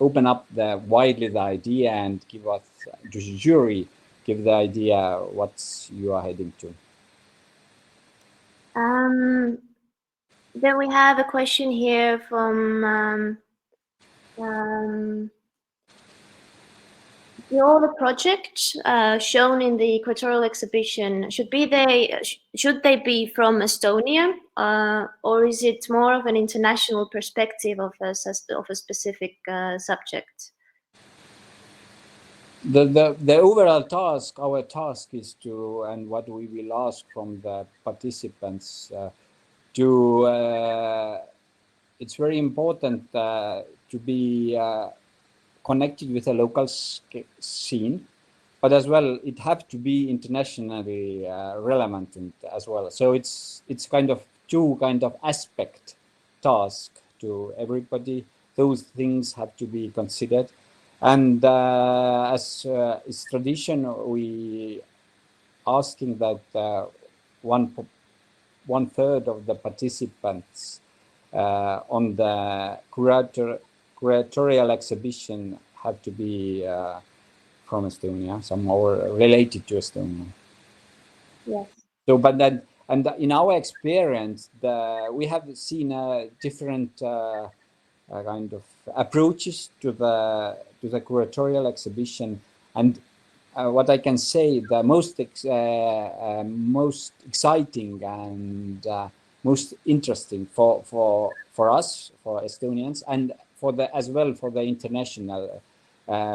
open up widely the idea and give us to the jury, give the idea what you are heading to. Then we have a question here from All the projects shown in the Curatorial exhibition, should they be from Estonia, or is it more of an international perspective of a specific subject? The overall task, our task is to, and what we will ask from the participants, it's very important to be connected with a local scene, but as well it have to be internationally relevant as well. So it's kind of two kind of aspect task to everybody. Those things have to be considered, and as is tradition, we asking that 1/3 of the participants on the curatorial exhibition have to be from Estonia, somehow related to Estonia. Yes. So, but then, and in our experience, we have seen different kind of approaches to the curatorial exhibition, and what I can say, the most exciting and most interesting for us, for Estonians, and as well for the international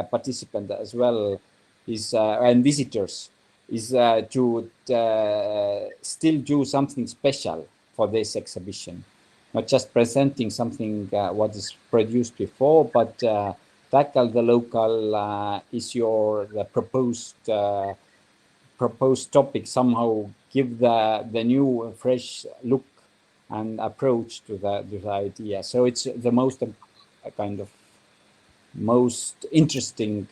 participant as well, is and visitors, is to still do something special for this exhibition, not just presenting something what is produced before, but tackle the local issue or the proposed topic, somehow give the new fresh look and approach to the idea. So it's the most kind of most interesting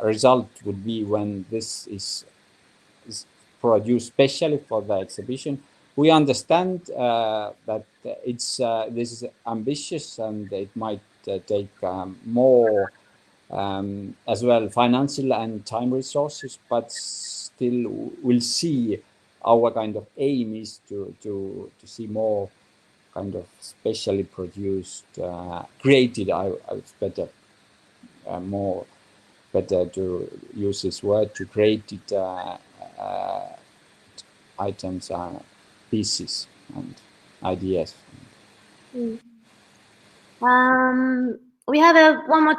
result would be when this is produced specially for the exhibition. We understand that this is ambitious and it might take more as well financial and time resources, but still we'll see. Our kind of aim is to see more kind of specially produced, created. It's better, more better to use this word, to created items, pieces, and ideas. Mm. We have one more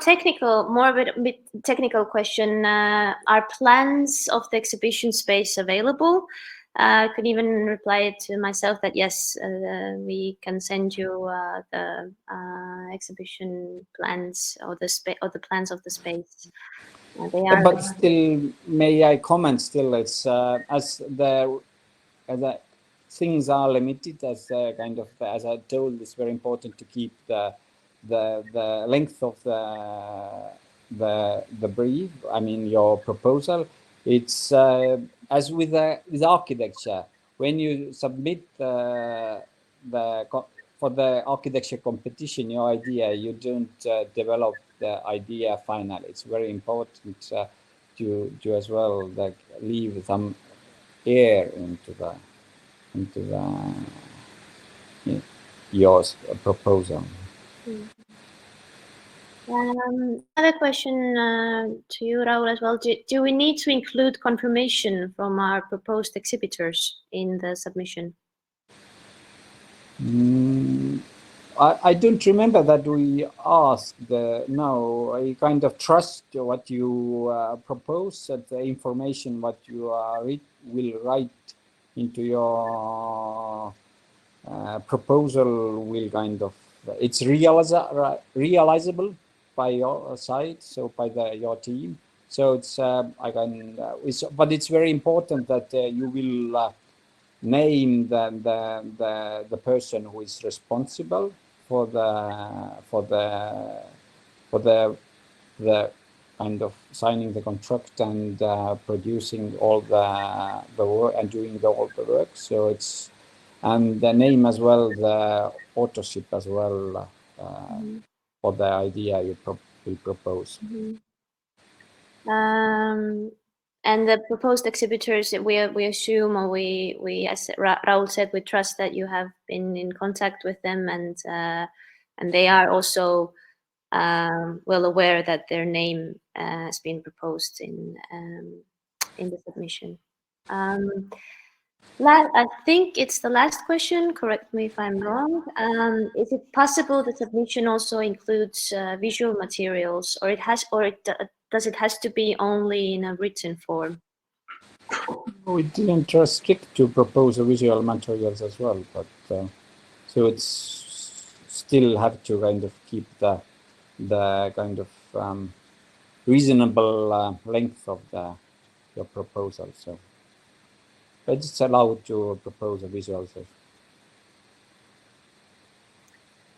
bit technical question. Are plans of the exhibition space available? I could even reply to myself that yes, we can send you the exhibition plans or the plans of the space. They are. But still, may I comment? Still, it's as the things are limited, as kind of as I told, it's very important to keep the length of the brief. I mean, your proposal. It's as with architecture. When you submit for the architecture competition, your idea, you don't develop the idea finally. It's very important to as well like leave some air into your proposal. Another question to you, Raul, as well. Do we need to include confirmation from our proposed exhibitors in the submission? I don't remember that we asked. No, I kind of trust what you propose, that the information what you will write into your proposal will kind of, it's realizable by your side, so by your team. So it's but it's very important that you will name the person who is responsible for the kind of signing the contract and producing all the work and doing all the work. So it's, and the name as well, the authorship as well for the idea you will propose. And the proposed exhibitors, we assume, or we as Raul said, we trust that you have been in contact with them, and they are also well aware that their name has been proposed in the submission. I think it's the last question. Correct me if I'm wrong. Is it possible the submission also includes visual materials, or does it has to be only in a written form? We didn't restrict to propose visual materials as well, but so it's still have to kind of keep the kind of reasonable length of your proposal. So it's allowed to propose a visual session.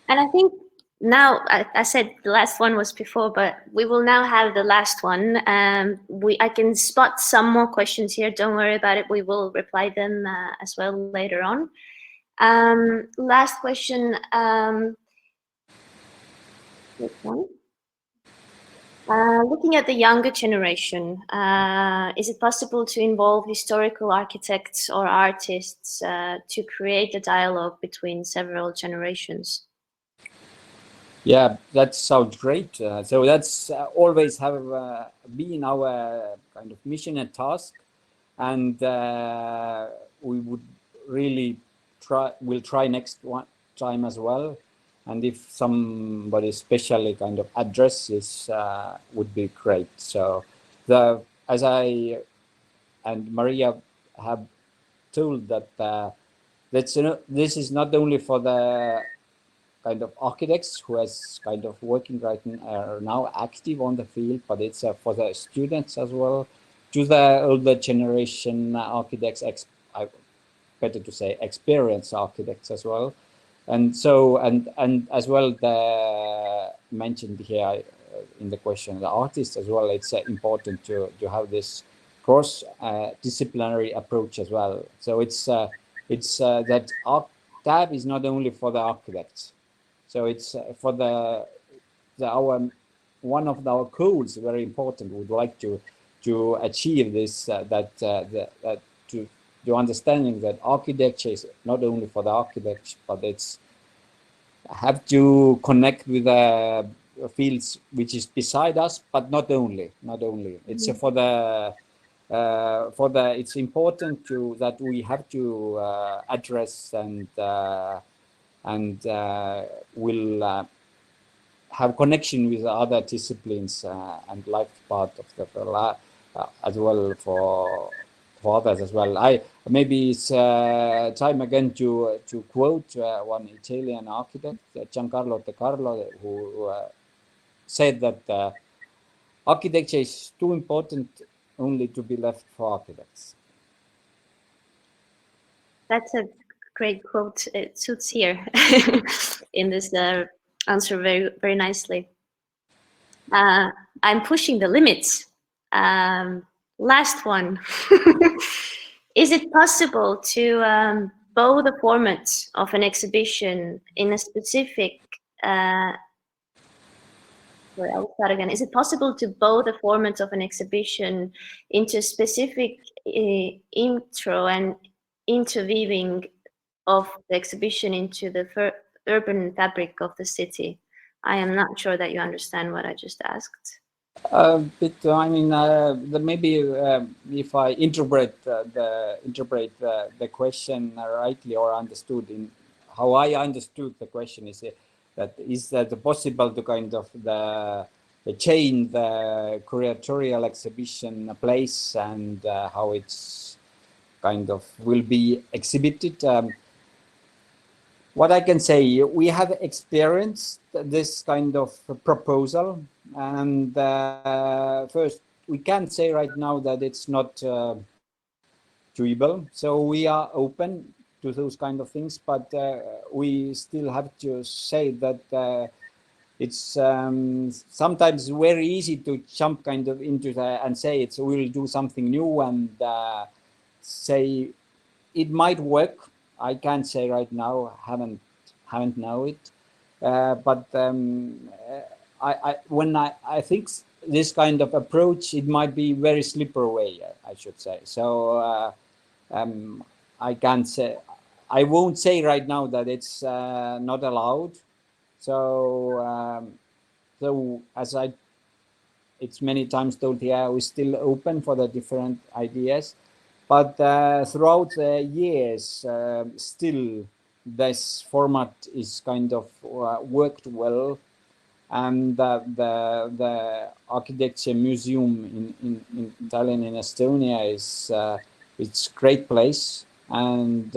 And I think now, I said the last one was before, but we will now have the last one. I can spot some more questions here. Don't worry about it. We will reply them as well later on. Last question. This one. Looking at the younger generation, is it possible to involve historical architects or artists to create a dialogue between several generations? Yeah, that sounds great. So that's always have been our kind of mission and task, and we would really we'll try next time as well. And if somebody especially kind of address this, would be great. So as I and Maria have told that this is not only for the kind of architects who is kind of working right now active on the field, but it's for the students as well, to the older generation architects, better to say experienced architects as well. And so, and as well, the mentioned here in the question, the artists as well, it's important to have this cross-disciplinary approach as well. So it's that TAB is not only for the architects. So it's for one of our goals, very important. We'd like to achieve this, to understanding that architecture is not only for the architects, but it's have to connect with the fields which is beside us, but not only. It's for the it's important that we have to address and will have connection with other disciplines and life part of the as well for others as well. Maybe it's time again to quote one Italian architect, Giancarlo De Carlo, who said that architecture is too important only to be left for architects. That's a great quote. It suits here in this answer very, very nicely. I'm pushing the limits. Last one. Is it possible to bow the format of an exhibition in a specific sorry, I'll start again. Is it possible to bow the format of an exhibition into a specific intro and interweaving of the exhibition into the urban fabric of the city? I am not sure that you understand what I just asked. But I mean, maybe if I interpret the question rightly or understood in how I understood the question is that possible to kind of the chain the curatorial exhibition place and how it's kind of will be exhibited. What I can say, we have experienced this kind of proposal, and first we can't say right now that it's not doable. So we are open to those kind of things, but we still have to say that it's sometimes very easy to jump kind of into and say we'll do something new and say it might work. I can't say right now, haven't know it, but I think this kind of approach, it might be very slippery way, I should say. So I can't say, I won't say right now that it's not allowed. So So as it's many times told here, we're still open for the different ideas. But throughout the years, still this format is kind of worked well. And the architecture museum in Tallinn in Estonia is it's great place, and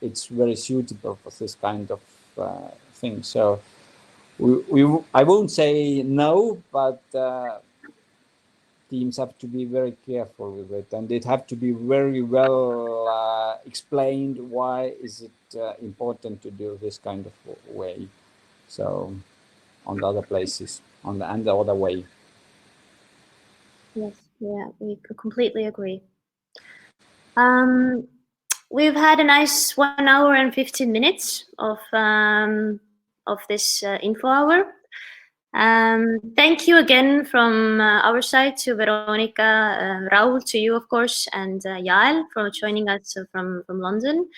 it's very suitable for this kind of thing. So I won't say no, but teams have to be very careful with it, and it have to be very well explained why is it important to do this kind of way. So on the other places, and the other way. Yes, yeah, we completely agree. We've had a nice 1 hour and 15 minutes of this info hour. Thank you again from our side to Veronica, Raul, to you, of course, and Yael for joining us from London.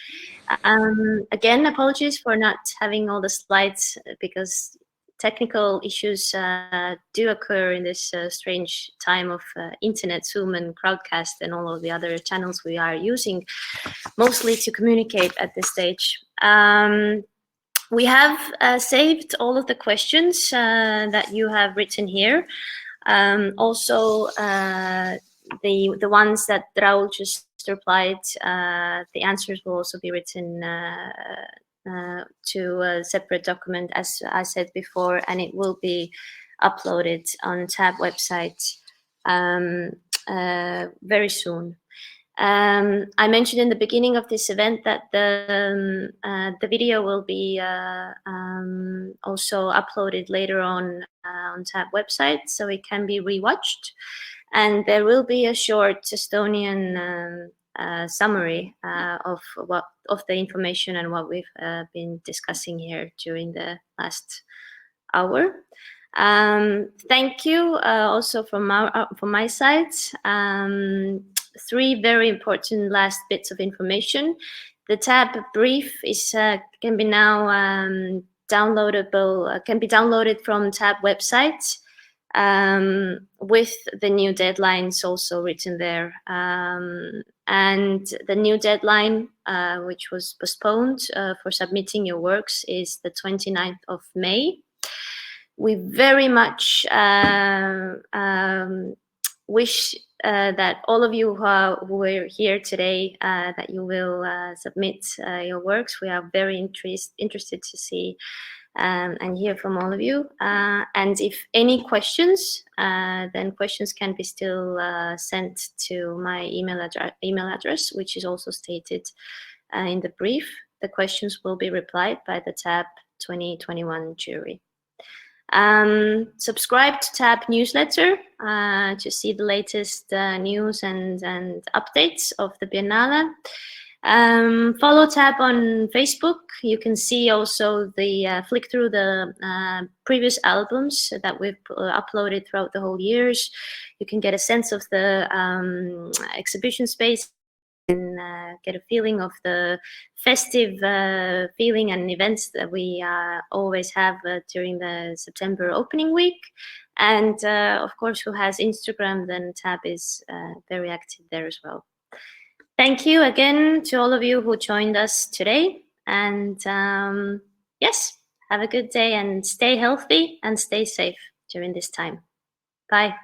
Again, apologies for not having all the slides because technical issues do occur in this strange time of internet, Zoom and Crowdcast and all of the other channels we are using mostly to communicate at this stage. We have saved all of the questions that you have written here. Also, the ones that Raul just replied, the answers will also be written to a separate document, as I said before, and it will be uploaded on TAB website very soon. I mentioned in the beginning of this event that the video will be also uploaded later on TAB website, so it can be rewatched, and there will be a short Estonian summary of the information and what we've been discussing here during the last hour. Thank you also from my side. 3 very important last bits of information. The TAB brief can be now downloaded from TAB website with the new deadlines also written there. And the new deadline, which was postponed for submitting your works, is the 29th of May. We very much wish that all of you who were here today, that you will submit your works. We are very interested to see and hear from all of you. And if any questions, then questions can be still sent to my email address, which is also stated in the brief. The questions will be replied by the TAB 2021 jury. Subscribe to TAB newsletter to see the latest news and updates of the Biennale. Follow TAB on Facebook. You can see also flick through the previous albums that we've uploaded throughout the whole years. You can get a sense of the exhibition space and get a feeling of the festive feeling and events that we always have during the September opening week. And of course, who has Instagram, then TAB is very active there as well. Thank you again to all of you who joined us today. And yes, have a good day and stay healthy and stay safe during this time. Bye.